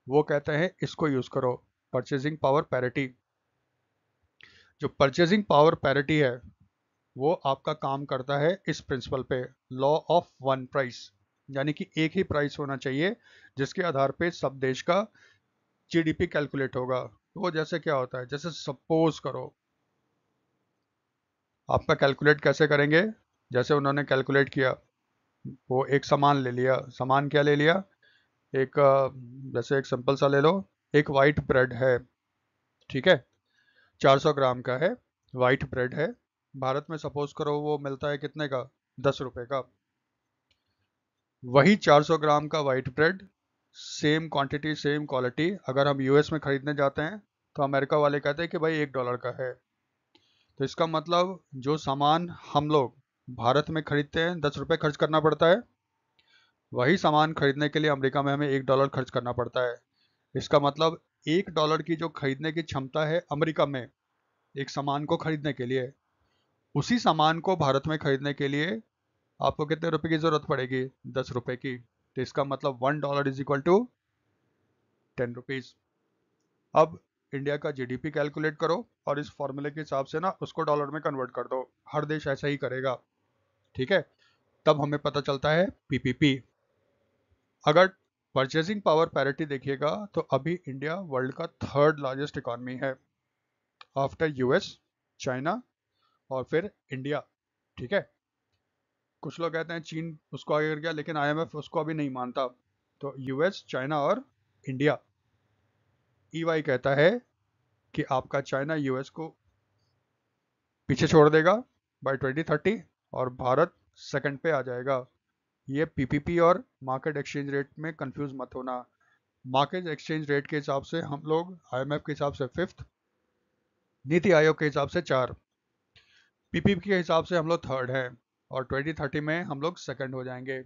वो कहते हैं इसको यूज़ करो, परचेजिंग पावर पैरिटी। जो परचेजिंग पावर पैरिटी है वो आपका काम करता है इस प्रिंसिपल पे, लॉ ऑफ वन प्राइस, यानी कि एक ही प्राइस होना चाहिए जिसके आधार पे सब देश का जीडीपी कैलकुलेट होगा। तो वो जैसे क्या होता है, जैसे सपोज करो आपका कैलकुलेट कैसे करेंगे, जैसे उन्होंने कैलकुलेट किया, वो एक सामान ले लिया, सामान क्या ले लिया, एक जैसे एक सिंपल सा ले लो, एक वाइट ब्रेड है, ठीक है, 400 ग्राम का है, वाइट ब्रेड है। भारत में सपोज करो वो मिलता है कितने का? 10 रुपए का। वही 400 ग्राम का white bread, same quantity same quality, अगर हम यूएस में खरीदने जाते हैं तो अमेरिका वाले कहते हैं कि भाई $1 का है। तो इसका मतलब जो सामान हम लोग भारत में खरीदते हैं 10 रुपये खर्च करना पड़ता है, वही सामान खरीदने के लिए अमेरिका में हमें $1 खर्च करना पड़ता है। इसका मतलब $1 की जो खरीदने की क्षमता है अमेरिका में एक सामान को खरीदने के लिए, उसी सामान को भारत में खरीदने के लिए आपको कितने रुपए की जरूरत पड़ेगी? 10 रुपए की। तो इसका मतलब $1 इज इक्वल टू 10 रुपीज़। अब इंडिया का जीडीपी कैलकुलेट करो और इस फॉर्मूले के हिसाब से ना उसको डॉलर में कन्वर्ट कर दो। हर देश ऐसा ही करेगा, ठीक है। तब हमें पता चलता है पीपीपी। अगर परचेसिंग पावर पैरिटी देखिएगा तो अभी इंडिया वर्ल्ड का थर्ड लार्जेस्ट इकॉनमी है, आफ्टर यूएस, चाइना और फिर इंडिया, ठीक है। कुछ लोग कहते हैं चीन उसको आगे कर गया, लेकिन आईएमएफ उसको अभी नहीं मानता। तो यूएस, चाइना और इंडिया। ईवाई कहता है कि आपका चाइना यूएस को पीछे छोड़ देगा बाय 2030 और भारत सेकंड पे आ जाएगा। ये पीपीपी और मार्केट एक्सचेंज रेट में कंफ्यूज मत होना। मार्केट एक्सचेंज रेट के हिसाब से हम लोग आईएमएफ के हिसाब से फिफ्थ, नीति आयोग के हिसाब से 4, पीपीपी के हिसाब से हम लोग थर्ड हैं और 2030 में हम लोग सेकंड हो जाएंगे।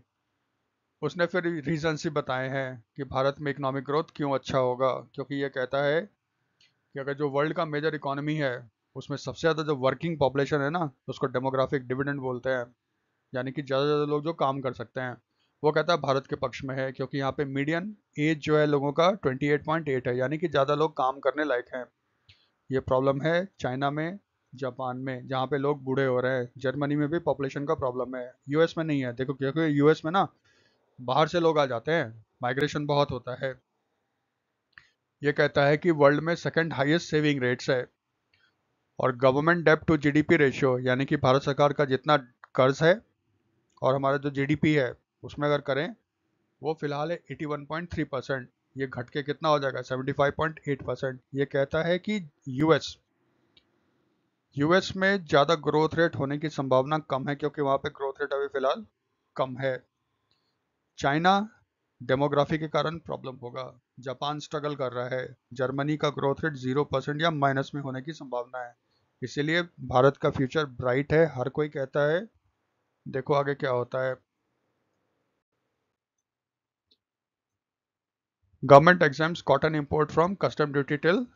उसने फिर रीजंस ही बताए हैं कि भारत में इकोनॉमिक ग्रोथ क्यों अच्छा होगा, क्योंकि ये कहता है कि अगर जो वर्ल्ड का मेजर इकोनॉमी है उसमें सबसे ज़्यादा जो वर्किंग पॉपुलेशन है ना, उसको डेमोग्राफिक डिविडेंड बोलते हैं, यानी कि ज़्यादा से ज़्यादा लोग जो काम कर सकते हैं, वो कहता है भारत के पक्ष में है, क्योंकि यहाँ पे मीडियन एज जो है लोगों का 28.8 है, यानी कि ज़्यादा लोग काम करने लायक हैं। ये प्रॉब्लम है चाइना में, जापान में, जहाँ पे लोग बूढ़े हो रहे हैं। जर्मनी में भी पॉपुलेशन का प्रॉब्लम है, यूएस में नहीं है। देखो क्योंकि यूएस में ना बाहर से लोग आ जाते हैं, माइग्रेशन बहुत होता है। ये कहता है कि वर्ल्ड में सेकंड हाईएस्ट सेविंग रेट्स है और गवर्नमेंट डेब्ट टू जीडीपी रेशियो, यानी कि भारत सरकार का जितना कर्ज है और हमारा जो जीडीपी है उसमें अगर करें, वो फिलहाल है 81.3%। ये घट के कितना हो जाएगा 75.8%। ये कहता है कि यूएस यूएस में ज़्यादा ग्रोथ रेट होने की संभावना कम है, क्योंकि वहाँ पे ग्रोथ रेट अभी फिलहाल कम है। चाइना डेमोग्राफी के कारण प्रॉब्लम होगा। जापान स्ट्रगल कर रहा है। जर्मनी का ग्रोथ रेट 0% या माइनस में होने की संभावना है। इसीलिए भारत का फ्यूचर ब्राइट है, हर कोई कहता है। देखो आगे क्या होता है। Government exams cotton import from custom duty till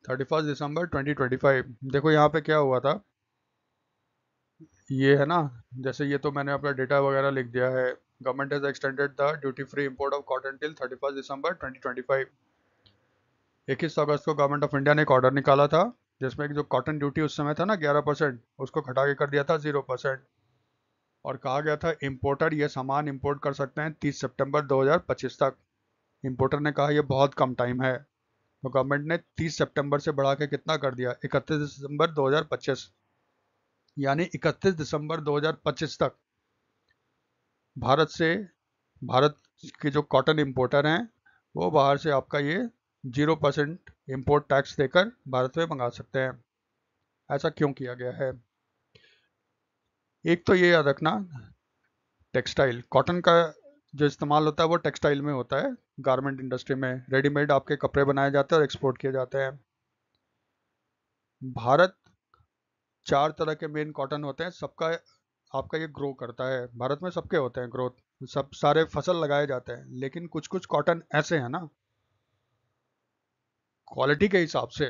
31 दिसंबर 2025। देखो यहाँ पे क्या हुआ था, ये है ना, जैसे ये तो मैंने अपना डेटा वगैरह लिख दिया है। Government has extended the duty free import of cotton till 31 दिसंबर 2025। 21 अगस्त को गवर्नमेंट ऑफ इंडिया ने एक ऑर्डर निकाला था, जिसमें जो कॉटन ड्यूटी उस समय था ना 11%, उसको घटा के कर दिया था 0%। और कहा गया था इम्पोर्टर ये सामान इंपोर्ट कर सकते हैं 30 सितंबर 2025 तक। इम्पोर्टर ने कहा यह बहुत कम टाइम है, तो गवर्नमेंट ने 30 सितंबर से बढ़ा के कितना कर दिया 31 दिसंबर 2025, यानी 31 दिसंबर 2025 तक भारत के जो कॉटन इम्पोर्टर हैं वो बाहर से आपका ये 0% इम्पोर्ट टैक्स देकर भारत में मंगा सकते हैं। ऐसा क्यों किया गया है? एक तो ये याद रखना, टेक्सटाइल कॉटन का जो इस्तेमाल होता है वो टेक्सटाइल में होता है, गारमेंट इंडस्ट्री में रेडीमेड आपके कपड़े बनाए जाते हैं और एक्सपोर्ट किए जाते हैं। भारत 4 तरह के मेन कॉटन होते हैं, सबका आपका ये ग्रो करता है। भारत में सबके होते हैं ग्रोथ, सब सारे फसल लगाए जाते हैं, लेकिन कुछ कुछ कॉटन ऐसे हैं ना क्वालिटी के हिसाब से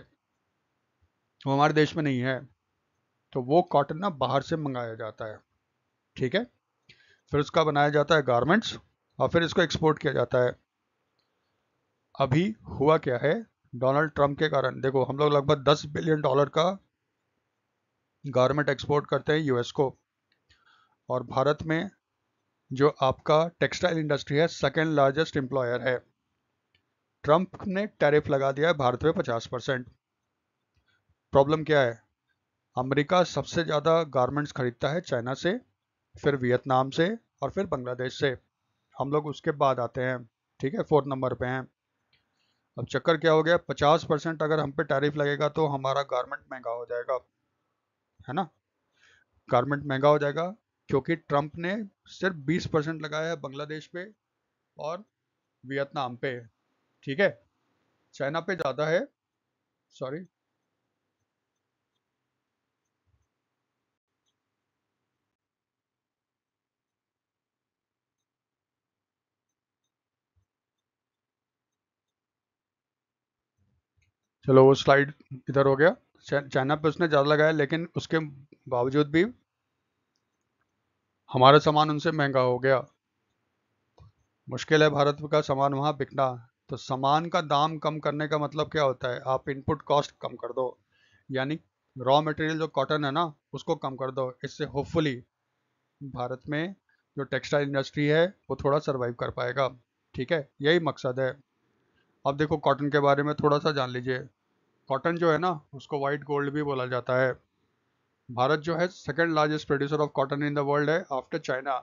वो हमारे देश में नहीं है, तो वो कॉटन ना बाहर से मंगाया जाता है, ठीक है। फिर उसका बनाया जाता है गारमेंट्स और फिर इसको एक्सपोर्ट किया जाता है। अभी हुआ क्या है, डोनाल्ड ट्रंप के कारण देखो हम लोग लगभग $10 बिलियन का गारमेंट एक्सपोर्ट करते हैं यूएस को, और भारत में जो आपका टेक्सटाइल इंडस्ट्री है सेकेंड लार्जेस्ट एम्प्लॉयर है। ट्रंप ने टैरिफ लगा दिया है भारत में 50%। प्रॉब्लम क्या है, अमेरिका सबसे ज़्यादा गारमेंट्स खरीदता है चाइना से, फिर वियतनाम से और फिर बांग्लादेश से। हम लोग उसके बाद आते हैं, ठीक है, 4 नंबर पे हैं। अब चक्कर क्या हो गया, 50% अगर हम पे टैरिफ लगेगा तो हमारा गारमेंट महंगा हो जाएगा, है ना। गारमेंट महंगा हो जाएगा क्योंकि ट्रंप ने सिर्फ 20% लगाया है बांग्लादेश पे और वियतनाम पे, ठीक है। चाइना पे ज़्यादा है, सॉरी। चलो वो स्लाइड इधर हो गया। चाइना पे उसने ज़्यादा लगाया, लेकिन उसके बावजूद भी हमारा सामान उनसे महंगा हो गया। मुश्किल है भारत का सामान वहाँ बिकना। तो सामान का दाम कम करने का मतलब क्या होता है, आप इनपुट कॉस्ट कम कर दो, यानी रॉ मटेरियल जो कॉटन है ना उसको कम कर दो। इससे होपफुली भारत में जो टेक्सटाइल इंडस्ट्री है वो थोड़ा सरवाइव कर पाएगा। ठीक है, यही मकसद है। अब देखो कॉटन के बारे में थोड़ा सा जान लीजिए। कॉटन जो है ना उसको वाइट गोल्ड भी बोला जाता है। भारत जो है second largest producer of cotton in the world है आफ्टर चाइना,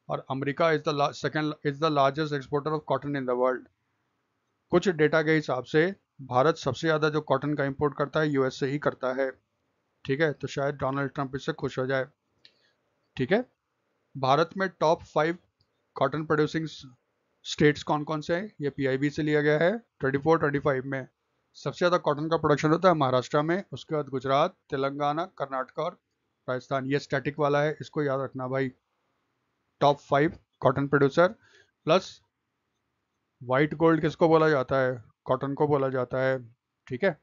और America is the second is the largest exporter of cotton in the world. कुछ डेटा के हिसाब से भारत सबसे ज़्यादा जो कॉटन का इंपोर्ट करता है यूएस से ही करता है। ठीक है, तो शायद डोनाल्ड ट्रंप इससे खुश हो जाए। ठीक है, भारत में टॉप 5 कॉटन प्रोड्यूसिंग स्टेट्स कौन कौन से हैं, ये पीआईबी से लिया गया है। 24-25 में सबसे ज़्यादा कॉटन का प्रोडक्शन होता है महाराष्ट्र में, उसके बाद गुजरात, तेलंगाना, कर्नाटक और राजस्थान। ये स्टैटिक वाला है, इसको याद रखना भाई। Top 5 cotton producer plus white gold किसको बोला जाता है, कॉटन को बोला जाता है। ठीक है,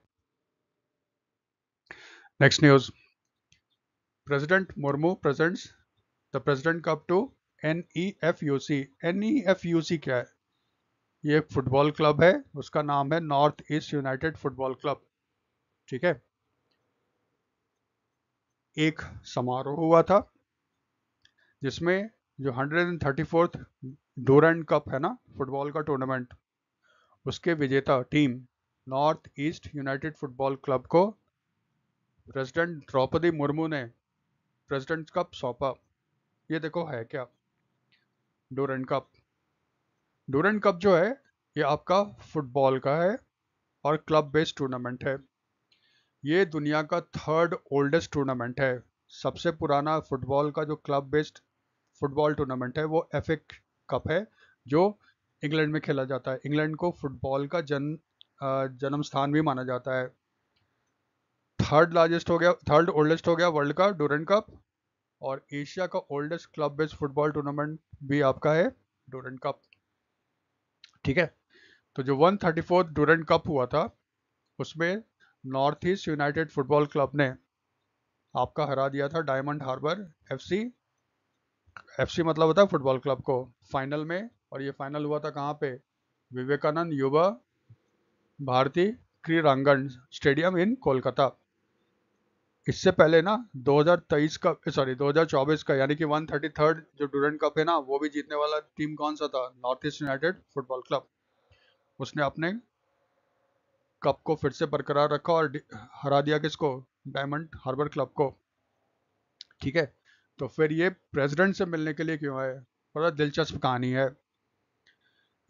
next news. President Murmu presents the president cup to NEFUC। NEFUC क्या है, ये एक फुटबॉल क्लब है, उसका नाम है north east United football club. ठीक है, एक समारोह हुआ था जिसमें जो 134th डूरंड कप है ना फुटबॉल का टूर्नामेंट, उसके विजेता team north east United football club को प्रेसिडेंट द्रौपदी मुर्मू ने प्रेसिडेंट कप सौंपा। ये देखो है क्या, डूरंड कप। डूरंड कप जो है ये आपका फुटबॉल का है और क्लब बेस्ड टूर्नामेंट है। ये दुनिया का 3rd ओल्डेस्ट टूर्नामेंट है। सबसे पुराना फुटबॉल का जो क्लब बेस्ड फुटबॉल टूर्नामेंट है वो FA कप है, जो इंग्लैंड में खेला जाता है। इंग्लैंड को फुटबॉल का जन्म स्थान भी माना जाता है। थर्ड ओल्डेस्ट हो गया वर्ल्ड का डूरंड कप, और एशिया का oldest club based football tournament भी आपका है डूरंड कप। ठीक है, तो जो 134th डूरंड कप हुआ था उसमें north east United football club ने आपका हरा दिया था डायमंड हार्बर FC। FC मतलब होता है फुटबॉल क्लब को, फाइनल में। और ये फाइनल हुआ था कहाँ पे, विवेकानंद युवा भारती क्रीड़ांगन स्टेडियम इन कोलकाता। इससे पहले ना 2023 का, सॉरी 2024 का, यानी कि 133rd जो डूरंड कप है ना वो भी जीतने वाला टीम कौन सा था, north east United football club. उसने अपने कप को फिर से बरकरार रखा और हरा दिया किसको, डायमंड हार्बर क्लब को। ठीक है, तो फिर ये प्रेसिडेंट से मिलने के लिए क्यों आए, बड़ा दिलचस्प कहानी है।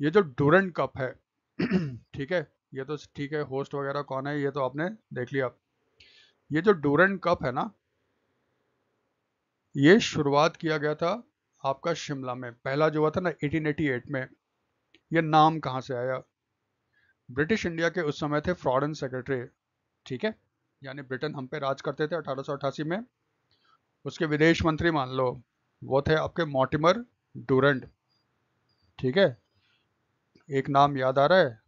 ये जो डूरंड कप है ठीक है, ये तो ठीक है, होस्ट वगैरह कौन है ये तो आपने देख लिया। ये जो डूरंड कप है ना, ये शुरुआत किया गया था आपका शिमला में, पहला जो हुआ था ना 1888 में। ये नाम कहाँ से आया, ब्रिटिश इंडिया के उस समय थे फॉरेन सेक्रेटरी। ठीक है, यानी ब्रिटेन हम पे राज करते थे 1888 में। उसके विदेश मंत्री मान लो वो थे आपके मॉर्टिमर डूरंड। ठीक है, एक नाम याद आ रहा है,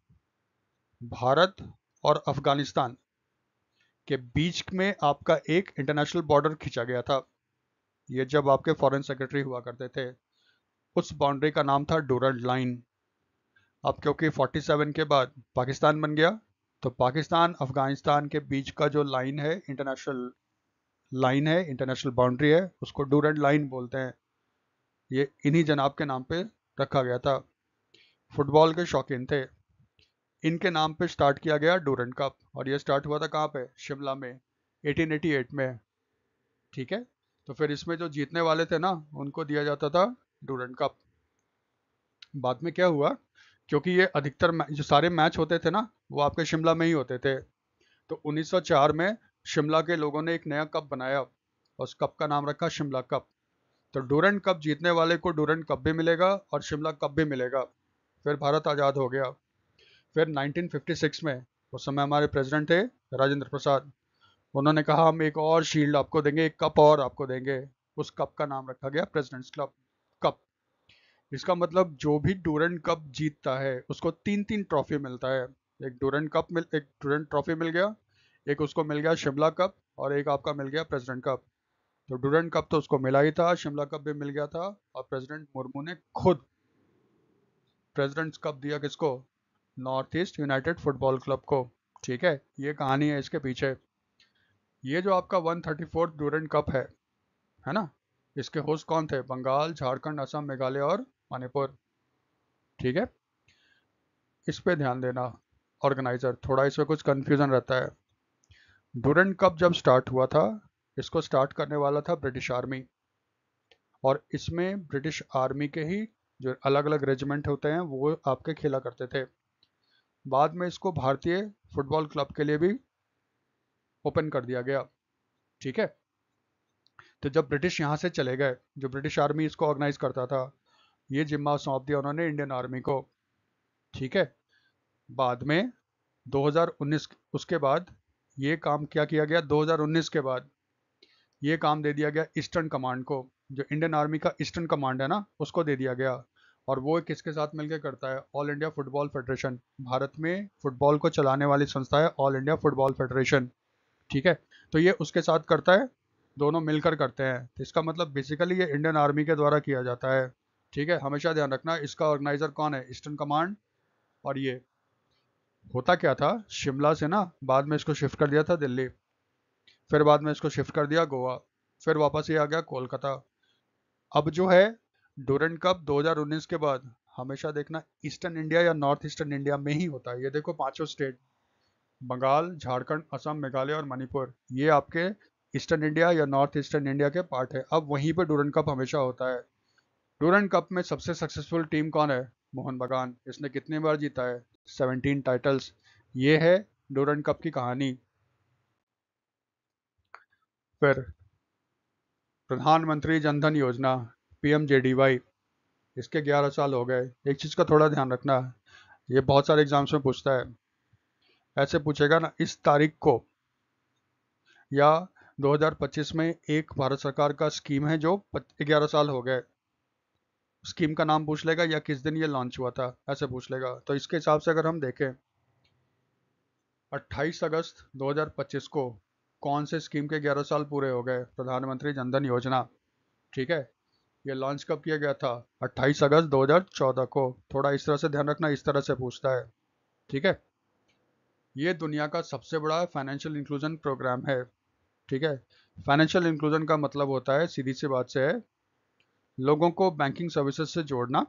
भारत और अफगानिस्तान के बीच में आपका एक इंटरनेशनल बॉर्डर खींचा गया था, ये जब आपके फॉरेन सेक्रेटरी हुआ करते थे। उस बाउंड्री का नाम था डूरंड लाइन। अब क्योंकि 47 के बाद पाकिस्तान बन गया, तो पाकिस्तान अफगानिस्तान के बीच का जो लाइन है, इंटरनेशनल बाउंड्री है, उसको डूरंड लाइन बोलते हैं। ये इन्हीं जनाब के नाम पे रखा गया था। फुटबॉल के शौकीन थे, इनके नाम पे स्टार्ट किया गया डूरंड कप, और ये स्टार्ट हुआ था कहाँ पे, शिमला में 1888 में। ठीक है, तो फिर इसमें जो जीतने वाले थे ना उनको दिया जाता था डूरंड कप। बाद में क्या हुआ, क्योंकि ये अधिकतर जो सारे मैच होते थे ना वो आपके शिमला में ही होते थे, तो 1904 में शिमला के लोगों ने एक नया कप बनाया, उस कप का नाम रखा शिमला कप। तो डूरंड कप जीतने वाले को डूरंड कप भी मिलेगा और शिमला कप भी मिलेगा। फिर भारत आज़ाद हो गया। फिर 1956 में, उस समय हमारे प्रेसिडेंट थे राजेंद्र प्रसाद, उन्होंने कहा हम एक और शील्ड आपको देंगे, एक कप और आपको देंगे। उस कप का नाम रखा गया प्रेसिडेंट्स क्लब कप। इसका मतलब जो भी डूरंड कप जीतता है उसको 3-3 ट्रॉफी मिलता है। एक डूरंड ट्रॉफी मिल गया, एक उसको मिल गया शिमला कप, और एक आपका मिल गया प्रेसिडेंट कप। तो डूरंड कप तो उसको मिला ही था, शिमला कप भी मिल गया था, और प्रेसिडेंट मुर्मू ने खुद प्रेसिडेंट्स कप दिया किसको, north east United football club को। ठीक है, ये कहानी है इसके पीछे। ये जो आपका 134th डूरेंट कप है ना, इसके होस्ट कौन थे? बंगाल, झारखंड, असम, मेघालय और मणिपुर। ठीक है, इस पे ध्यान देना। ऑर्गेनाइजर थोड़ा इसमें कुछ कंफ्यूजन रहता है। डूरेंट कप जब स्टार्ट हुआ था, इसको स्टार्ट करने वाला था ब्रिटिश आर्मी, और इसमें ब्रिटिश आर्मी के ही जो अलग अलग रेजिमेंट होते हैं वो आपके खेला करते थे। बाद में इसको भारतीय फुटबॉल क्लब के लिए भी ओपन कर दिया गया। ठीक है, तो जब ब्रिटिश यहाँ से चले गए, जो ब्रिटिश आर्मी इसको ऑर्गेनाइज करता था, ये जिम्मा सौंप दिया उन्होंने इंडियन आर्मी को। ठीक है, बाद में 2019 उसके बाद ये काम क्या किया गया, 2019 के बाद ये काम दे दिया गया ईस्टर्न कमांड को। जो इंडियन आर्मी का ईस्टर्न कमांड है ना, उसको दे दिया गया। और वो किसके साथ मिलकर करता है? All India football federation. Bharat में फुटबॉल को चलाने वाली संस्था है ऑल इंडिया फुटबॉल फेडरेशन। ठीक है, तो ये उसके साथ करता है, दोनों मिलकर करते हैं। तो इसका मतलब बेसिकली ये इंडियन आर्मी के द्वारा किया जाता है। ठीक है, हमेशा ध्यान रखना इसका ऑर्गेनाइजर कौन है, ईस्टर्न कमांड। और ये होता क्या था, शिमला से ना बाद में इसको शिफ्ट कर दिया था दिल्ली, फिर बाद में इसको शिफ्ट कर दिया गोवा, फिर वापस ये आ गया कोलकाता। अब जो है डूरेंट कप 2019 के बाद हमेशा देखना ईस्टर्न इंडिया या नॉर्थ ईस्टर्न इंडिया में ही होता है। ये देखो पांचों स्टेट, बंगाल, झारखंड, असम, मेघालय और मणिपुर, ये आपके ईस्टर्न इंडिया या नॉर्थ ईस्टर्न इंडिया के पार्ट है। अब वहीं पे डूरेंट कप हमेशा होता है। डूरेंट कप में सबसे सक्सेसफुल टीम कौन है? मोहन बगान। इसने कितनी बार जीता है? 17 टाइटल्स। ये है डूरेंट कप की कहानी। फिर प्रधानमंत्री जनधन योजना, PMJDY, इसके 11 साल हो गए। एक चीज़ का थोड़ा ध्यान रखना, ये बहुत सारे एग्जाम्स में पूछता है। ऐसे पूछेगा ना, इस तारीख को या 2025 में एक भारत सरकार का स्कीम है जो 11 साल हो गए, स्कीम का नाम पूछ लेगा या किस दिन ये लॉन्च हुआ था, ऐसे पूछ लेगा। तो इसके हिसाब से अगर हम देखें 28 अगस्त 2025 को कौन से स्कीम के 11 साल पूरे हो गए? प्रधानमंत्री जनधन योजना। ठीक है, ये लॉन्च कब किया गया था? 28 अगस्त 2014 को। थोड़ा इस तरह से ध्यान रखना, इस तरह से पूछता है। ठीक है, ये दुनिया का सबसे बड़ा फाइनेंशियल इंक्लूजन प्रोग्राम है। ठीक है, फाइनेंशियल इंक्लूजन का मतलब होता है, सीधी सी बात से है, लोगों को बैंकिंग सर्विसेज से जोड़ना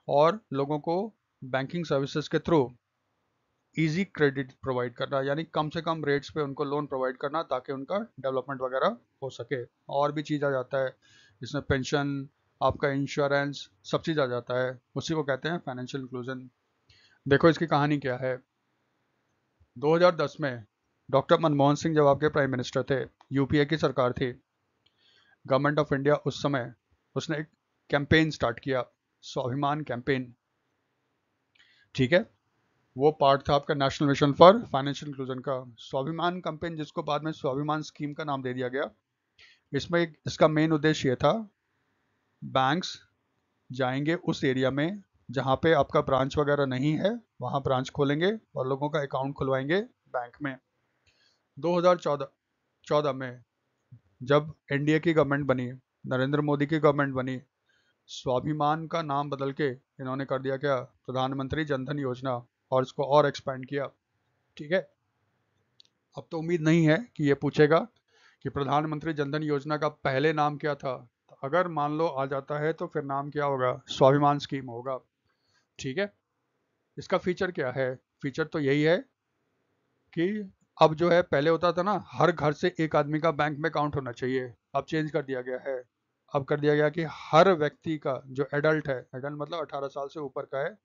और लोगों को बैंकिंग सर्विसेज के थ्रू इजी क्रेडिट प्रोवाइड करना, यानी कम से कम रेट्स पे उनको लोन प्रोवाइड करना ताकि उनका डेवलपमेंट वगैरह हो सके। और भी चीज़ आ जाता है इसमें, पेंशन, आपका इंश्योरेंस, सब चीज़ आ जाता है, उसी को कहते हैं फाइनेंशियल इंक्लूजन। देखो इसकी कहानी क्या है। 2010 में डॉक्टर मनमोहन सिंह जब आपके प्राइम मिनिस्टर थे, UPA की सरकार थी, गवर्नमेंट ऑफ इंडिया उस समय, उसने एक कैंपेन स्टार्ट किया, स्वाभिमान कैंपेन। ठीक है, वो पार्ट था आपका national mission for financial inclusion का, स्वाभिमान कैंपेन, जिसको बाद में स्वाभिमान स्कीम का नाम दे दिया गया। इसमें इसका मेन उद्देश्य ये था, बैंक्स जाएंगे उस एरिया में जहाँ पे आपका ब्रांच वगैरह नहीं है, वहाँ ब्रांच खोलेंगे और लोगों का अकाउंट खुलवाएंगे बैंक में। 2014 में जब NDA की गवर्नमेंट बनी, नरेंद्र मोदी की गवर्नमेंट बनी, स्वाभिमान का नाम बदल के इन्होंने कर दिया क्या? प्रधानमंत्री जनधन योजना, और इसको और एक्सपेंड किया। ठीक है, अब तो उम्मीद नहीं है कि ये पूछेगा कि प्रधानमंत्री जनधन योजना का पहले नाम क्या था। तो अगर मान लो आ जाता है तो फिर नाम क्या होगा? स्वाभिमान स्कीम होगा। ठीक है, इसका फीचर क्या है? फीचर तो यही है कि अब जो है, पहले होता था ना हर घर से एक आदमी का बैंक में अकाउंट होना चाहिए, अब चेंज कर दिया गया है। अब कर दिया गया कि हर व्यक्ति का जो एडल्ट है, एडल्ट मतलब 18 साल से ऊपर का है,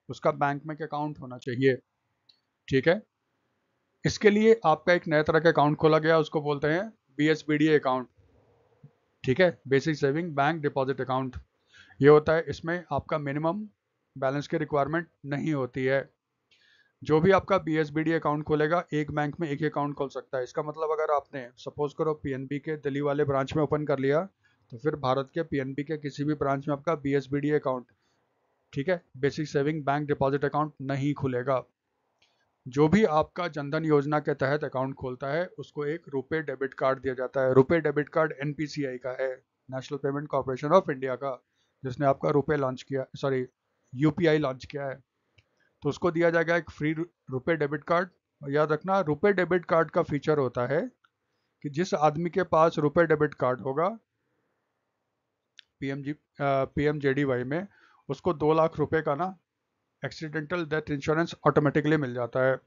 उसका बैंक में अकाउंट होना चाहिए। ठीक है, इसके लिए आपका एक नया तरह का अकाउंट खोला गया, उसको बोलते हैं BSBD अकाउंट। ठीक है, basic saving bank deposit account. ये होता है, इसमें आपका मिनिमम बैलेंस की रिक्वायरमेंट नहीं होती है। जो भी आपका BSBD अकाउंट खोलेगा, एक बैंक में एक ही अकाउंट खोल सकता है। इसका मतलब अगर आपने सपोज करो PNB के दिल्ली वाले ब्रांच में ओपन कर लिया, तो फिर भारत के PNB के किसी भी ब्रांच में आपका BSBD अकाउंट, ठीक है, basic saving bank deposit account नहीं खुलेगा। जो भी आपका जनधन योजना के तहत अकाउंट खोलता है, उसको एक रुपे डेबिट कार्ड दिया जाता है। रुपे डेबिट कार्ड NPCI का है, national payment corporation of India का, जिसने आपका रुपे लॉन्च किया, सॉरी UPI लॉन्च किया है। तो उसको दिया जाएगा एक फ्री रुपए डेबिट कार्ड। याद रखना, रुपए डेबिट कार्ड का फीचर होता है कि जिस आदमी के पास रुपए डेबिट कार्ड होगा पीएमजेडीवाई में, उसको 2 लाख रुपए का ना एक्सीडेंटल डेथ इंश्योरेंस ऑटोमेटिकली मिल जाता है।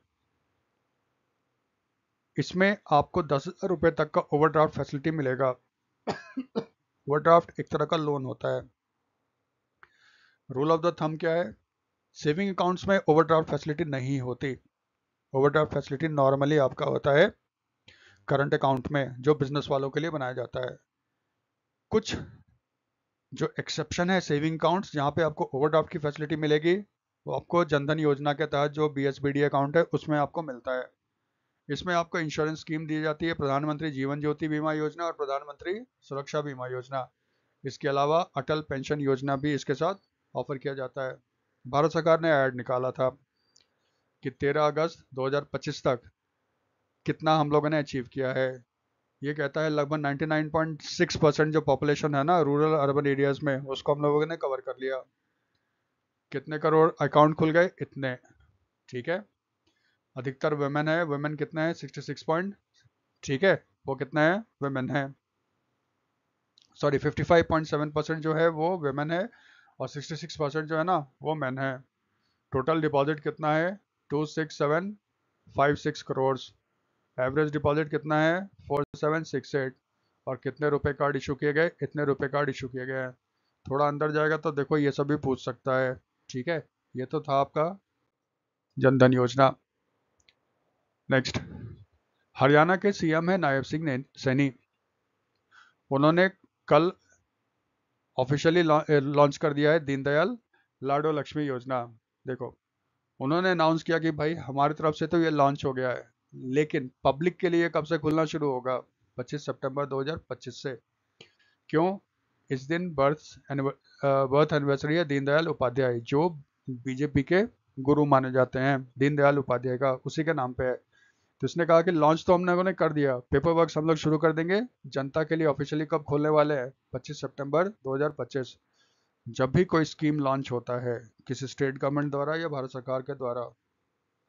इसमें आपको 10,000 रुपए तक का ओवरड्राफ्ट फैसिलिटी मिलेगा। ओवरड्राफ्ट एक तरह का लोन होता है। रूल ऑफ द थंब क्या है? सेविंग अकाउंट्स में ओवरड्राफ्ट फैसिलिटी नहीं होती। ओवरड्राफ्ट फैसिलिटी नॉर्मली आपका होता है करंट अकाउंट में, जो बिजनेस वालों के लिए बनाया जाता है। कुछ जो एक्सेप्शन है सेविंग अकाउंट्स जहाँ पे आपको ओवरड्राफ्ट की फैसिलिटी मिलेगी, वो आपको जनधन योजना के तहत जो बीएसबीडी अकाउंट है उसमें आपको मिलता है। इसमें आपको इंश्योरेंस स्कीम दी जाती है, प्रधानमंत्री जीवन ज्योति बीमा योजना और प्रधानमंत्री सुरक्षा बीमा योजना। इसके अलावा अटल पेंशन योजना भी इसके साथ ऑफर किया जाता है। भारत सरकार ने ऐड निकाला था कि 13 अगस्त 2025 तक कितना हम लोगों ने अचीव किया है। ये कहता है लगभग 99.6% जो पॉपुलेशन है ना रूरल अर्बन एरियाज में, उसको हम लोगों ने कवर कर लिया। कितने करोड़ अकाउंट खुल गए? इतने। ठीक है। अधिकतर वुमेन है। वुमेन कितना है? 66 पॉइंट। ठीक है, वो कितना है? वुमेन है, सॉरी 55.7% जो है वो वुमेन है और 66% जो है ना वो मैन है। टोटल डिपॉजिट कितना है? 26756 करोड़। एवरेज डिपॉजिट कितना है? 4768। और कितने रुपए कार्ड इशू किए गए? इतने रुपए कार्ड इशू किए गए हैं। थोड़ा अंदर जाएगा तो देखो ये सब भी पूछ सकता है। ठीक है, ये तो था आपका जनधन योजना। नेक्स्ट, हरियाणा के सीएम है नायब सिंह सैनी। उन्होंने कल ऑफिशियली लॉन्च कर दिया है दीनदयाल लाडो लक्ष्मी योजना। देखो, उन्होंने अनाउंस किया कि भाई हमारी तरफ से तो ये लॉन्च हो गया है, लेकिन पब्लिक के लिए कब से खुलना शुरू होगा? 25 सितंबर 2025 से। क्यों? इस दिन बर्थ एनिवर्सरी है दीनदयाल उपाध्याय, जो बीजेपी के गुरु माने जाते हैं। दीनदयाल उपाध्याय का उसी के नाम पे है। तो इसने कहा कि लॉन्च तो हम लोगों ने कर दिया, पेपर वर्क हम लोग शुरू कर देंगे जनता के लिए ऑफिशियली कब खोलने वाले हैं? 25 सितंबर 2025। जब भी कोई स्कीम लॉन्च होता है किसी स्टेट गवर्नमेंट द्वारा या भारत सरकार के द्वारा,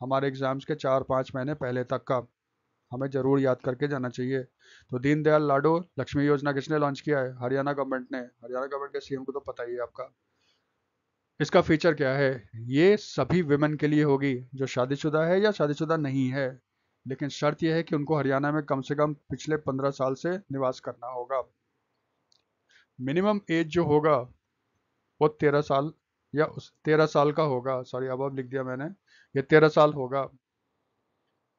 हमारे एग्जाम्स के 4-5 महीने पहले तक का हमें जरूर याद करके जाना चाहिए। तो दीनदयाल लाडो लक्ष्मी योजना किसने लॉन्च किया है? हरियाणा गवर्नमेंट ने। हरियाणा गवर्नमेंट के सीएम को तो पता ही है आपका। इसका फीचर क्या है? ये सभी विमेन के लिए होगी जो शादीशुदा है या शादीशुदा नहीं है, लेकिन शर्त यह है कि उनको हरियाणा में कम से कम पिछले 15 साल से निवास करना होगा। मिनिमम एज जो होगा वो 13 साल या 13 साल का होगा। सॉरी, अब लिख दिया मैंने, ये 13 साल होगा।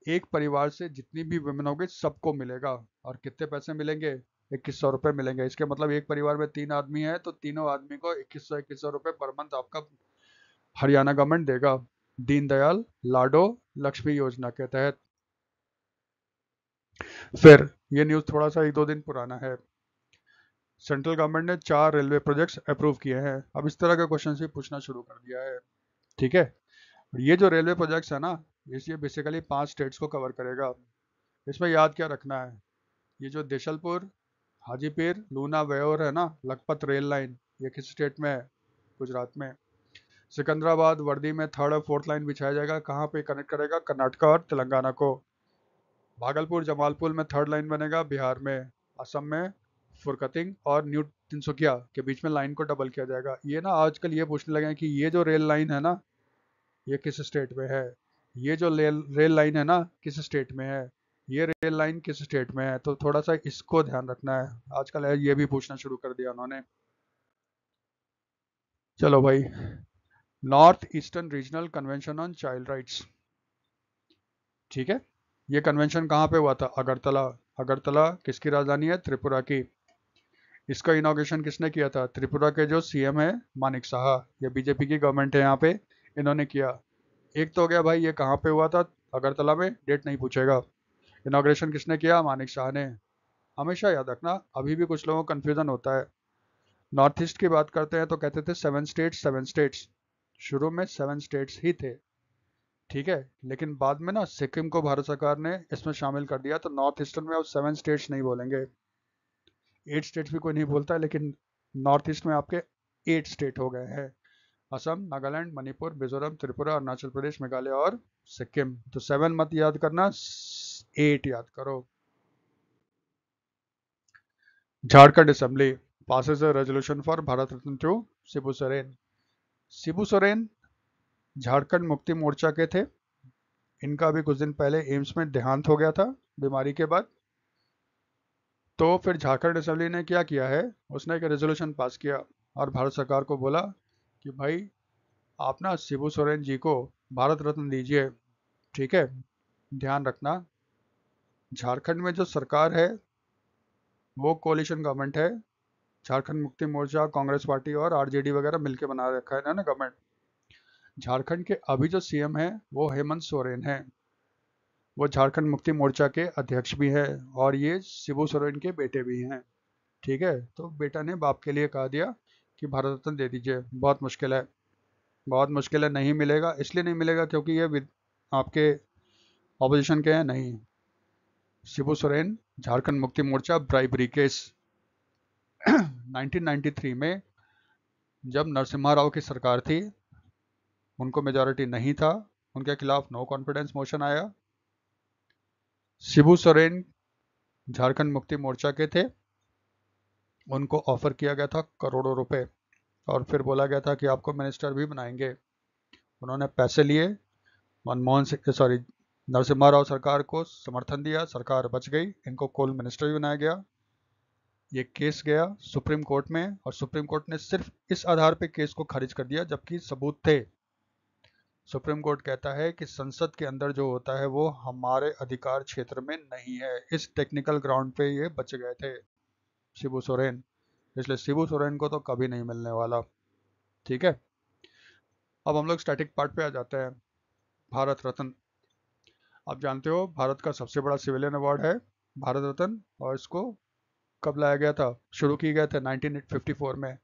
एक परिवार से जितनी भी वुमेन होगी सबको मिलेगा। और कितने पैसे मिलेंगे? 2100 रुपये मिलेंगे। इसके मतलब एक परिवार में 3 आदमी है तो तीनों आदमी को 2100 रुपये पर मंथ आपका हरियाणा गवर्नमेंट देगा, दीनदयाल लाडो लक्ष्मी योजना के तहत। फिर ये न्यूज़ थोड़ा सा 1-2 दिन पुराना है। सेंट्रल गवर्नमेंट ने 4 रेलवे प्रोजेक्ट्स अप्रूव किए हैं। अब इस तरह के क्वेश्चन भी पूछना शुरू कर दिया है। ठीक है, ये जो रेलवे प्रोजेक्ट्स है ना, ये बेसिकली 5 स्टेट्स को कवर करेगा। इसमें याद क्या रखना है? ये जो देशलपुर हाजीपीर लूना व्योर है ना, लखपत रेल लाइन, ये किस स्टेट में है? गुजरात में। सिकंदराबाद वर्दी में 3rd और 4th लाइन बिछाया जाएगा। कहाँ पे कनेक्ट करेगा? कर्नाटका और तेलंगाना को। भागलपुर जमालपुर में 3rd लाइन बनेगा बिहार में। असम में फुरकतिंग और न्यू तिनसुकिया के बीच में लाइन को डबल किया जाएगा। ये ना आजकल ये पूछने लगे हैं कि ये जो रेल लाइन है ना, ये किस स्टेट में है? ये जो रेल लाइन है ना, किस स्टेट में है? ये रेल लाइन किस स्टेट में है? तो थोड़ा सा इसको ध्यान रखना है। आजकल ये भी पूछना शुरू कर दिया उन्होंने। चलो भाई, north eastern regional convention on child rights. ठीक है, ये कन्वेंशन कहाँ पे हुआ था? अगरतला। अगरतला किसकी राजधानी है? त्रिपुरा की। इसका इनॉग्रेशन किसने किया था? त्रिपुरा के जो सीएम है मानिक साहा, ये बीजेपी की गवर्नमेंट है यहाँ पे, इन्होंने किया। एक तो हो गया भाई, ये कहाँ पे हुआ था? अगरतला में। डेट नहीं पूछेगा। इनॉग्रेशन किसने किया? मानिक शाह ने। हमेशा याद रखना, अभी भी कुछ लोगों को कन्फ्यूजन होता है। नॉर्थ ईस्ट की बात करते हैं तो कहते थे 7 स्टेट्स 7 स्टेट्स। शुरू में 7 स्टेट्स ही थे। ठीक है, लेकिन बाद में ना सिक्किम को भारत सरकार ने इसमें शामिल कर दिया, तो नॉर्थ ईस्टर्न में अब 7 स्टेट्स नहीं बोलेंगे। 8 स्टेट्स भी कोई नहीं बोलता है, लेकिन नॉर्थ ईस्ट में आपके 8 स्टेट हो गए हैं। असम, नागालैंड, मणिपुर, मिजोरम, त्रिपुरा, अरुणाचल प्रदेश, मेघालय और सिक्किम। तो 7 मत याद करना, 8 याद करो। Jharkhand assembly passes a resolution for Bharat Ratna to Shibu Soren. Shibu Soren Jharkhand Mukti Morcha के थे। इनका अभी कुछ दिन पहले एम्स में देहांत हो गया था बीमारी के बाद। तो फिर झारखंड असेंबली ने क्या किया है, उसने एक रेजोल्यूशन पास किया और भारत सरकार को बोला कि भाई आप ना शिबू सोरेन जी को भारत रत्न दीजिए। ठीक है, ध्यान रखना झारखंड में जो सरकार है वो कोalition गवर्नमेंट है। झारखंड मुक्ति मोर्चा, कांग्रेस पार्टी और आरजेडी वगैरह मिलकर बना रखा है ना गवर्नमेंट। झारखंड के अभी जो सीएम है वो हेमंत सोरेन है। वो झारखंड मुक्ति मोर्चा के अध्यक्ष भी है और ये शिबू सोरेन के बेटे भी हैं। ठीक है, तो बेटा ने बाप के लिए कहा दिया कि भारत रत्न दे दीजिए। बहुत मुश्किल है, बहुत मुश्किल है, नहीं मिलेगा। इसलिए नहीं मिलेगा क्योंकि ये आपके ऑपोजिशन के हैं नहीं। शिबू सोरेन झारखंड मुक्ति मोर्चा ब्राइबरी केस 1993 में जब नरसिम्हा राव की सरकार थी, उनको मेजॉरिटी नहीं था, उनके खिलाफ नो कॉन्फिडेंस मोशन आया। शिबू सोरेन झारखंड मुक्ति मोर्चा के थे, उनको ऑफर किया गया था करोड़ों रुपए और फिर बोला गया था कि आपको मिनिस्टर भी बनाएंगे। उन्होंने पैसे लिए, मनमोहन सिंह सॉरी नरसिम्हा राव सरकार को समर्थन दिया, सरकार बच गई, इनको कोल मिनिस्टर भी बनाया गया। ये केस गया सुप्रीम कोर्ट में और सुप्रीम कोर्ट ने सिर्फ इस आधार पे केस को खारिज कर दिया जबकि सबूत थे। सुप्रीम कोर्ट कहता है कि संसद के अंदर जो होता है वो हमारे अधिकार क्षेत्र में नहीं है। इस टेक्निकल ग्राउंड पे ये बच गए थे शिबू सोरेन, इसलिए शिबू सोरेन को तो कभी नहीं मिलने वाला। ठीक है, अब हम लोग स्टैटिक पार्ट पे आ जाते हैं। भारत रत्न, आप जानते हो भारत का सबसे बड़ा सिविलियन अवार्ड है भारत रत्न, और इसको कब लाया गया था, शुरू की गया था 1954 में।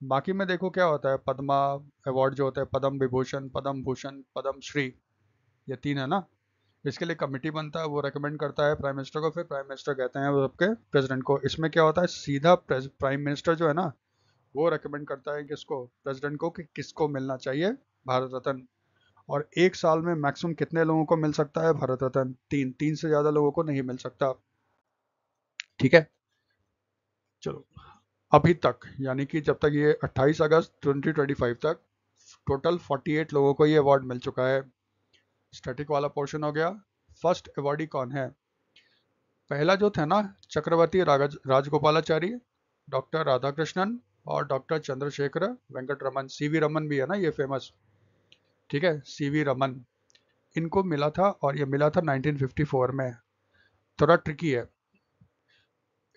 बाकी में देखो क्या होता है, पद्मा अवार्ड जो होता है, पद्म विभूषण, पद्म भूषण, पद्म श्री, ये 3 है ना। इसके लिए कमेटी बनता है, वो रेकमेंड करता है प्राइम मिनिस्टर को, फिर प्राइम मिनिस्टर कहते हैं वो सबके प्रेसिडेंट को। इसमें क्या होता है, सीधा प्राइम मिनिस्टर जो है ना वो रेकमेंड करता है किसको, प्रेसिडेंट को, कि किसको मिलना चाहिए भारत रत्न। और एक साल में मैक्सिमम कितने लोगों को मिल सकता है भारत रत्न, 3 से ज्यादा लोगों को नहीं मिल सकता। ठीक है, चलो अभी तक यानी कि जब तक ये 28 अगस्त 2025 तक टोटल 48 लोगों को ये अवार्ड मिल चुका है। स्टैटिक वाला पोर्शन हो गया। फर्स्ट अवार्डी कौन है, पहला जो था ना चक्रवर्ती राजगोपालाचारी, डॉक्टर राधाकृष्णन और डॉक्टर चंद्रशेखर वेंकट रमन, सीवी रमन भी है ना ये फेमस। ठीक है, सीवी रमन, इनको मिला था और ये मिला था 1954 में। थोड़ा ट्रिकी है,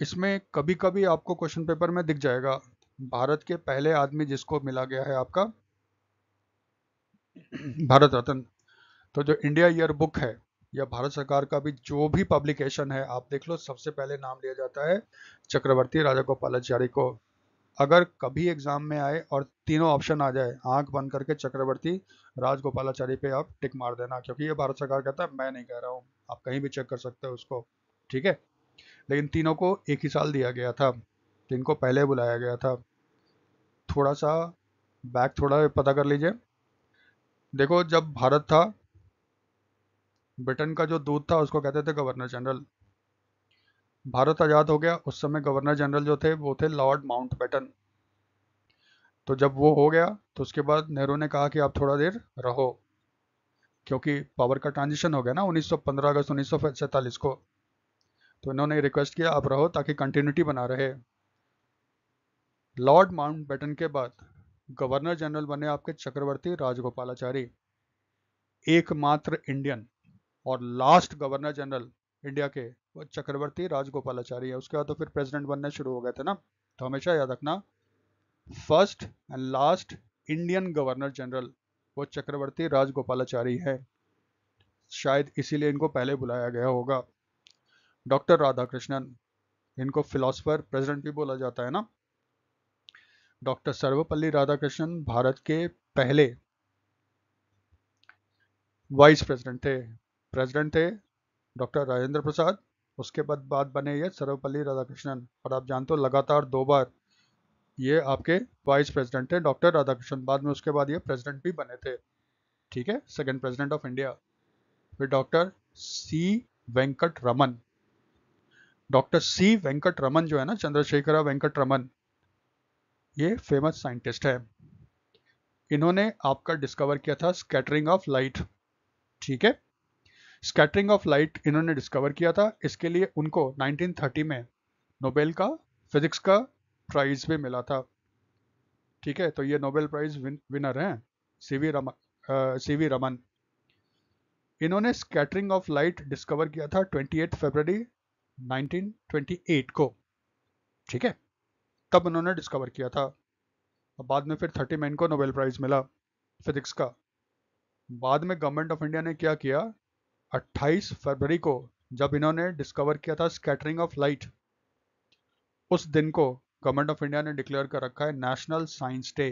इसमें कभी कभी आपको क्वेश्चन पेपर में दिख जाएगा भारत के पहले आदमी जिसको मिला गया है आपका भारत रत्न। तो जो इंडिया ईयर बुक है या भारत सरकार का भी जो भी पब्लिकेशन है आप देख लो, सबसे पहले नाम लिया जाता है चक्रवर्ती राजगोपालाचारी को। अगर कभी एग्जाम में आए और तीनों ऑप्शन आ जाए, आंख बंद करके चक्रवर्ती राजगोपालाचारी पे आप टिक मार देना, क्योंकि ये भारत सरकार कहता है, मैं नहीं कह रहा हूँ, आप कहीं भी चेक कर सकते हो उसको। ठीक है, लेकिन तीनों को एक ही साल दिया गया था, तो इनको पहले बुलाया गया था। थोड़ा सा बैक थोड़ा पता कर लीजिए। देखो जब भारत था, ब्रिटेन का जो दूत था उसको कहते थे गवर्नर जनरल। भारत आज़ाद हो गया, उस समय गवर्नर जनरल जो थे वो थे लॉर्ड माउंटबेटन। तो जब वो हो गया तो उसके बाद नेहरू ने कहा कि आप थोड़ा देर रहो, क्योंकि पावर का ट्रांजिशन हो गया ना 1915 अगस्त 1947 को। तो इन्होंने रिक्वेस्ट किया आप रहो ताकि कंटिन्यूटी बना रहे। लॉर्ड माउंटबेटन के बाद गवर्नर जनरल बने आपके चक्रवर्ती राजगोपालाचारी, एकमात्र इंडियन और लास्ट गवर्नर जनरल इंडिया के वो चक्रवर्ती राजगोपालाचारी है। उसके बाद तो फिर प्रेसिडेंट बनने शुरू हो गए थे ना। तो हमेशा याद रखना, first and last Indian governor general वो चक्रवर्ती राजगोपालाचारी है। शायद इसीलिए इनको पहले बुलाया गया होगा। डॉक्टर राधाकृष्णन, इनको फिलोसफर प्रेसिडेंट भी बोला जाता है ना। डॉक्टर सर्वपल्ली राधाकृष्णन भारत के पहले वाइस प्रेसिडेंट थे। प्रेसिडेंट थे डॉक्टर राजेंद्र प्रसाद, उसके बाद बने ये सर्वपल्ली राधाकृष्णन। और आप जानते हो लगातार 2 बार ये आपके वाइस प्रेसिडेंट थे डॉक्टर राधाकृष्णन, बाद में उसके बाद ये प्रेसिडेंट भी बने थे। ठीक है, सेकंड प्रेसिडेंट ऑफ इंडिया। फिर doctor C Venkat Raman. Doctor C Venkat Raman जो है ना, चंद्रशेखर वेंकट रमन, ये फेमस साइंटिस्ट है। इन्होंने आपका डिस्कवर किया था स्कैटरिंग ऑफ लाइट। ठीक है, स्कैटरिंग ऑफ लाइट इन्होंने डिस्कवर किया था। इसके लिए उनको 1930 में नोबेल का फिजिक्स का प्राइज भी मिला था। ठीक है, तो ये नोबेल प्राइज विनर हैं सीवी रमन। इन्होंने स्कैटरिंग ऑफ लाइट डिस्कवर किया था 28 फरवरी 1928 को। ठीक है, तब उन्होंने डिस्कवर किया था। और बाद में फिर 30 में इनको नोबेल प्राइज मिला फिजिक्स का। बाद में गवर्नमेंट ऑफ इंडिया ने क्या किया, 28 फरवरी को जब इन्होंने डिस्कवर किया था स्कैटरिंग ऑफ लाइट, उस दिन को गवर्नमेंट ऑफ इंडिया ने डिक्लेयर कर रखा है नेशनल साइंस डे।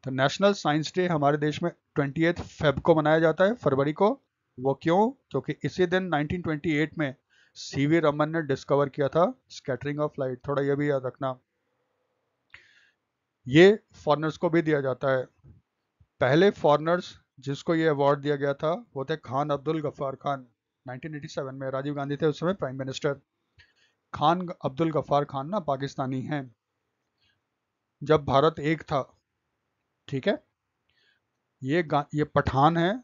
तो नेशनल साइंस डे हमारे देश में 28 फेब को मनाया जाता है, फरवरी को। वो क्यों? क्योंकि इसी दिन 1928 में सीवी रमन ने डिस्कवर किया था स्कैटरिंग ऑफ लाइट। थोड़ा ये भी याद रखना। ये फॉरेनर्स को भी दिया जाता है। पहले फॉरेनर्स जिसको ये अवार्ड दिया गया था वो थे खान अब्दुल गफ्फार खान। 1987 में राजीव गांधी थे उस समय प्राइम मिनिस्टर। खान अब्दुल गफ्फार खान ना पाकिस्तानी हैं। जब भारत एक था, ठीक है, ये पठान है,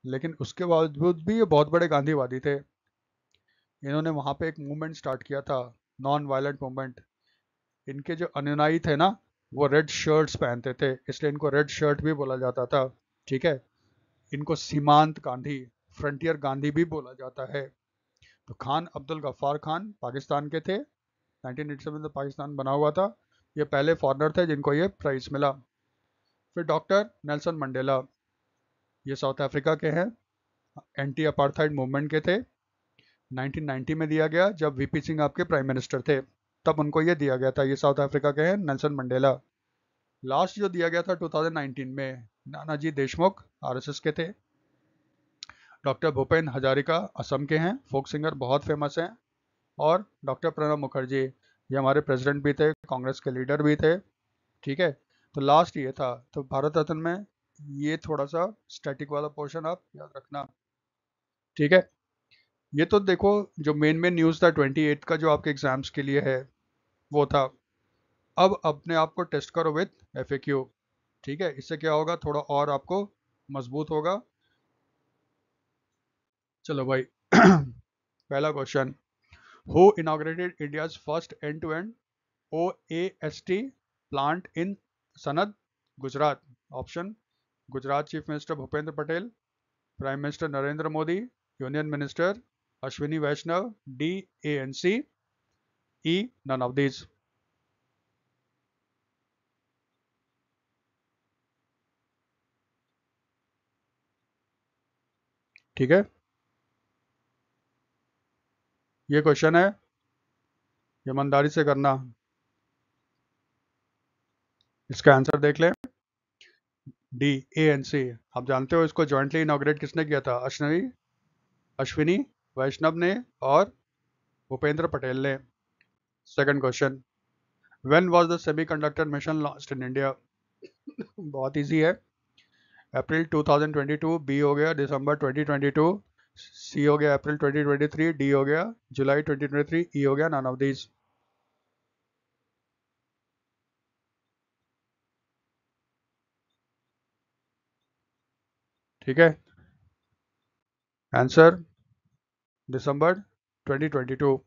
लेकिन उसके बावजूद भी ये बहुत बड़े गांधीवादी थे। इन्होंने वहां पे एक मूवमेंट स्टार्ट किया था, नॉन वायलेंट मूवमेंट। इनके जो अनुयायी थे ना, वो रेड शर्ट्स पहनते थे, इसलिए इनको रेड शर्ट भी बोला जाता था। ठीक है, इनको सीमांत गांधी, फ्रंटियर गांधी भी बोला जाता है। तो खान अब्दुल गफ्फार खान पाकिस्तान के थे। 1987 में पाकिस्तान बना हुआ था। ये पहले फॉरनर थे जिनको ये प्राइज मिला। फिर डॉक्टर नेल्सन मंडेला, ये साउथ अफ्रीका के हैं, एंटी अपार्थाइड मूवमेंट के थे। 1990 में दिया गया जब वीपी सिंह आपके प्राइम मिनिस्टर थे, तब उनको ये दिया गया था। ये साउथ अफ्रीका के हैं नेल्सन मंडेला। लास्ट जो दिया गया था 2019 में, नानाजी देशमुख आरएसएस के थे। डॉक्टर भूपेन हजारिका असम के हैं, फोक सिंगर बहुत फेमस हैं। और डॉक्टर प्रणब मुखर्जी, ये हमारे प्रेसिडेंट भी थे, कांग्रेस के लीडर भी थे। ठीक है, तो लास्ट ये था। तो भारत रत्न में ये थोड़ा सा स्टैटिक वाला पोर्शन आप याद रखना। ठीक है, ये तो देखो जो मेन मेन न्यूज़ था 28 का जो आपके एग्जाम्स के लिए है वो था। अब अपने आप को टेस्ट करो विथ एफएक्यू। ठीक है, इससे क्या होगा, थोड़ा और आपको मजबूत होगा। चलो भाई पहला question, who inaugurated India's first end to end OAST plant in Sanand, Gujarat? Option, Gujarat chief minister Bhupendra Patel, prime minister Narendra Modi, union minister Ashwini Vaishnaw, D A and C, E none of these. ठीक है, ये क्वेश्चन है, ईमानदारी से करना। इसका आंसर देख लें, डी एएनसी। आप जानते हो इसको जॉइंटली इनॉग्रेट किसने किया था? अश्विनी वैष्णव ने और भूपेंद्र पटेल ने। Second question, when was the semiconductor mission launched in India? बहुत इजी है, अप्रैल 2022, बी हो गया दिसंबर 2022, सी हो गया अप्रैल 2023, डी हो गया जुलाई 2023, ई हो गया नन ऑफ दीज। ठीक है, answer December 2022।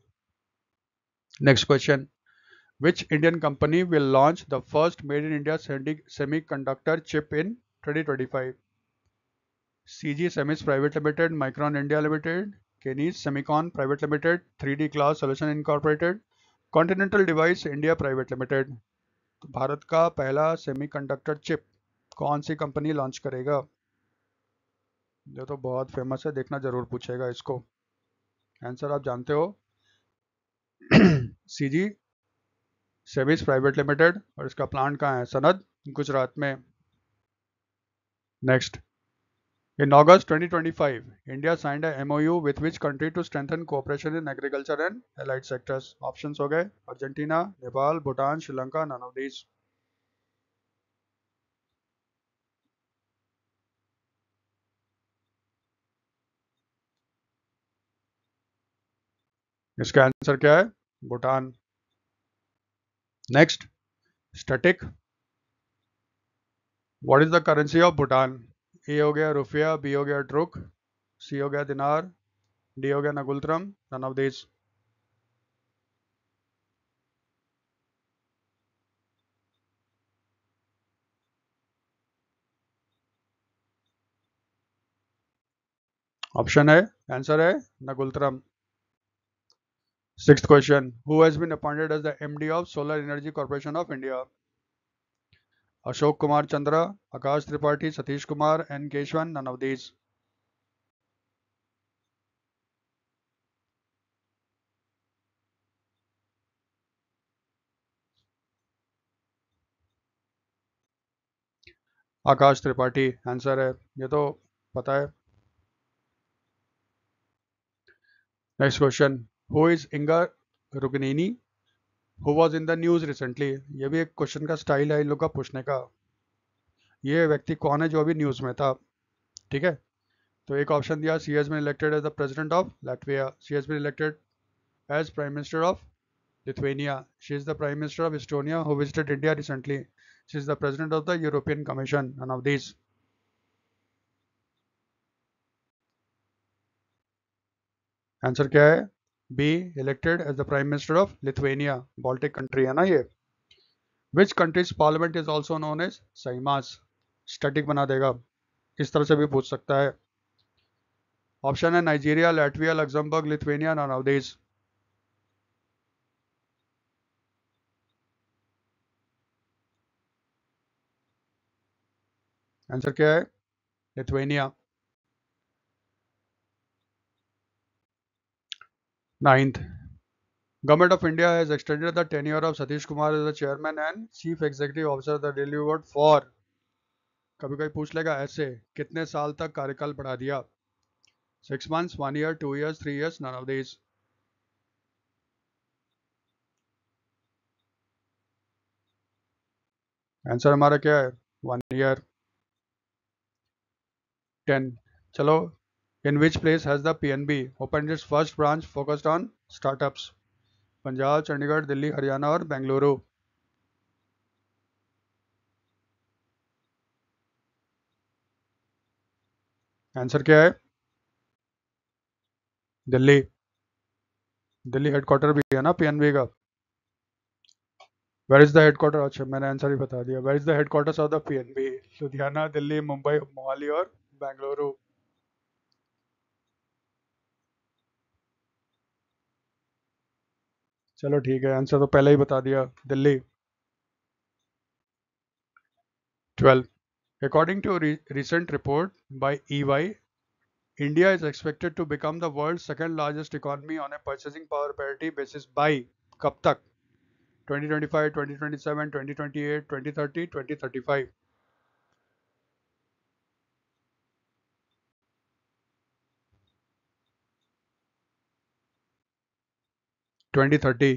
Next question, which Indian company will launch the first made in India semiconductor chip in 2025? CG Semis Private Limited, Micron India Limited, Kenny's Semicon Private Limited, 3D Glass Solution Incorporated, Continental Device India Private Limited। तो भारत का पहला semiconductor chip कौन सी company launch करेगा? ये तो बहुत famous है, देखना जरूर पूछेगा इसको। आंसर आप जानते हो, सीजी सेविस प्राइवेट लिमिटेड, और इसका प्लांट कहाँ है? सनद, गुजरात में। Next, in August 2025, India signed a MOU with which country to strengthen cooperation in agriculture and allied sectors? Options हो गए, Argentina, Nepal, Bhutan, Sri Lanka, none of these। इसका आंसर क्या है? Bhutan. Next, static. What is the currency of Bhutan? A हो गया रुपया, B हो गया ट्रुक, सी हो गया दिनार, डी हो गया ngultrum, none of this. Option है, आंसर है ngultrum. Sixth question, who has been appointed as the MD of solar energy corporation of India? Ashok Kumar Chandra, Akash Tripathi, Satish Kumar, N Keshavan, none of these. Akash Tripathi answer है, ये तो पता है। Next question, who is Inga Ruginiene who was in the news recently? ये भी एक question का style है इन लोग का पूछने का। ये व्यक्ति कौन है जो अभी न्यूज में था? ठीक है, तो एक ऑप्शन दिया, she has been elected as the president of Latvia, she has been elected as prime minister of Lithuania, she is the prime minister of Estonia who visited India recently, she is the president of the European Commission, none of this. Answer क्या है? B, elected as the prime minister of Lithuania, Baltic country है ना ये। Which country's parliament is also known as Seimas? Static बना देगा, इस तरह से भी पूछ सकता है। ऑप्शन है Nigeria, Latvia, Luxembourg, Lithuania, none of this. Answer क्या है? Lithuania. Ninth, Government of India has extended the tenure of Satish Kumar as the chairman and chief executive officer of the Delhi Board for, कभी कभी पूछ लेगा ऐसे, कितने साल तक कार्यकाल बढ़ा दिया? 6 months, 1 year, 2 years, 3 years, none of these. Answer हमारा क्या है? 1 year। 10, चलो, in which place has the PNB opened its first branch focused on startups? Punjab, Chandigarh, Delhi, Haryana और बेंगलुरु। आंसर क्या है? दिल्ली। दिल्ली हेडक्वार्टर भी है ना पीएनबी का। Where is the headquarter? अच्छा, मैंने आंसर ही बता दिया। Where is the headquarters of the PNB? Ludhiana, Delhi, Mumbai, Mohali और बेंगलुरु। चलो ठीक है, आंसर तो पहले ही बता दिया, Delhi. 12, according to a recent report by EY, India is expected to become the world's second largest economy on a purchasing power parity basis by कब तक? 2025, 2027, 2028, 2030, 2035। 2030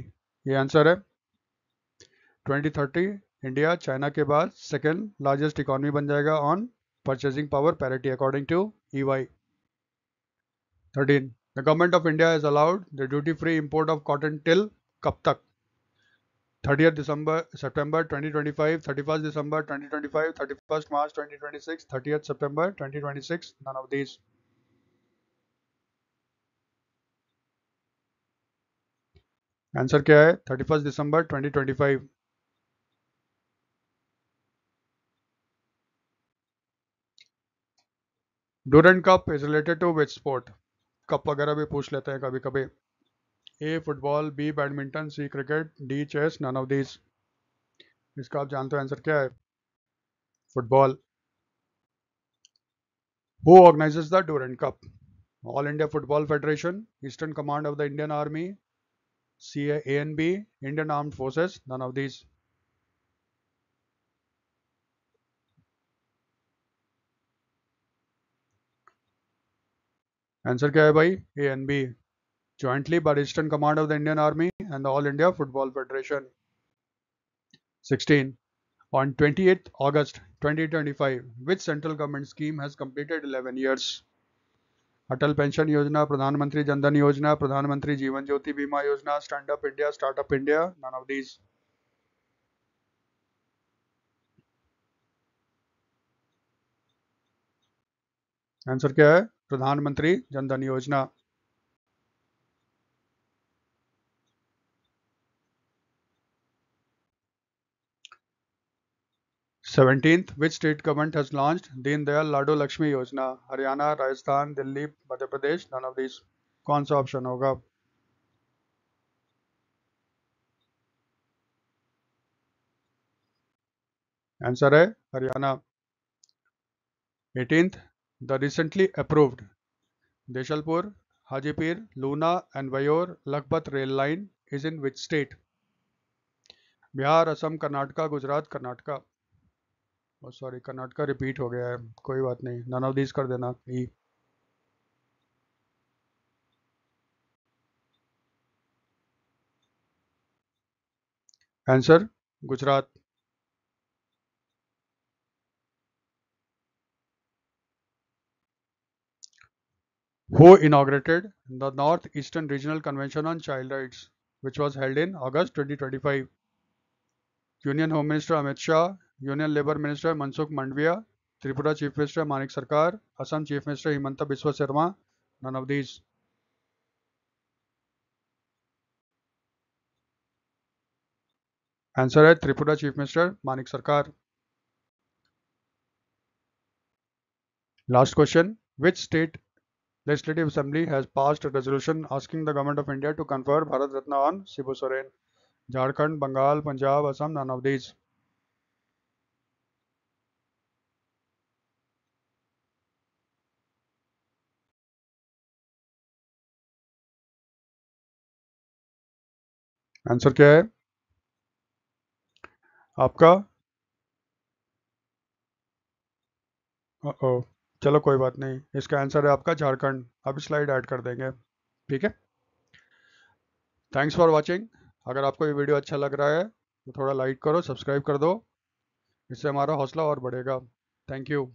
ये आंसर है। 2030 इंडिया चाइना के बाद सेकेंड लार्जेस्ट इकोनॉमी बन जाएगा on purchasing power parity according to EY। 13, the government of India has allowed the duty free import of cotton till कब तक? 30th December September 2025, 31st December 2025, 31st March 2026, 30th September 2026, none of these. Answer क्या है? 31st December 2025। Durand cup is related to which sport? Cup वगैरह भी पूछ लेते हैं कभी कभी। A football, B badminton, C cricket, D chess, none of these. इसका आप जानते हो आंसर क्या है? Football. Who organises the Durand cup? All India football federation, eastern command of the Indian army, C ANB, Indian armed forces, none of these. Answer क्या है भाई? ANB, jointly by the Eastern Command of the Indian Army and the All India Football Federation। 16, on 28th August 2025, which central government scheme has completed 11 years? Atal pension योजना, प्रधानमंत्री जनधन योजना, प्रधानमंत्री जीवन ज्योति बीमा योजना, stand up India, startup India, none of these. Answer क्या है? प्रधानमंत्री जनधन योजना। 17th, which state government has launched Deen Dayal Lado Lakshmi Yojana? Haryana, Rajasthan, Delhi, Madhya Pradesh, none of these. कौन सा ऑप्शन होगा? आंसर है Haryana. 18th, the recently approved Deshalpur, Hajipir, Luna and Vayor Lakhpat rail line is in which state? Bihar, Assam, Karnataka, Gujarat, Karnataka. Sorry, Karnataka repeat हो गया है, कोई बात नहीं, नन ऑफ दीज कर देना E. Answer Gujarat. Who inaugurated the North Eastern Regional Convention on Child Rights, which was held in August 2025? Union Home Minister Amit Shah, Union Labour Minister Mansukh Mandviya, Tripura Chief Minister Manik Sarkar, Assam Chief Minister Himanta Biswa Sarma, none of these. Answer है Tripura chief minister Manik सरकार। Last question, which state legislative assembly has passed a resolution asking the government of India to confer Bharat Ratna on Shibu Soren? Jharkhand, Bengal, Punjab, Assam, none of these. Answer क्या है आपका? ओ, चलो कोई बात नहीं, इसका answer है आपका झारखंड। अभी स्लाइड ऐड कर देंगे, ठीक है। Thanks for watching. अगर आपको ये वीडियो अच्छा लग रहा है तो थोड़ा लाइक करो, सब्सक्राइब कर दो, इससे हमारा हौसला और बढ़ेगा। Thank you.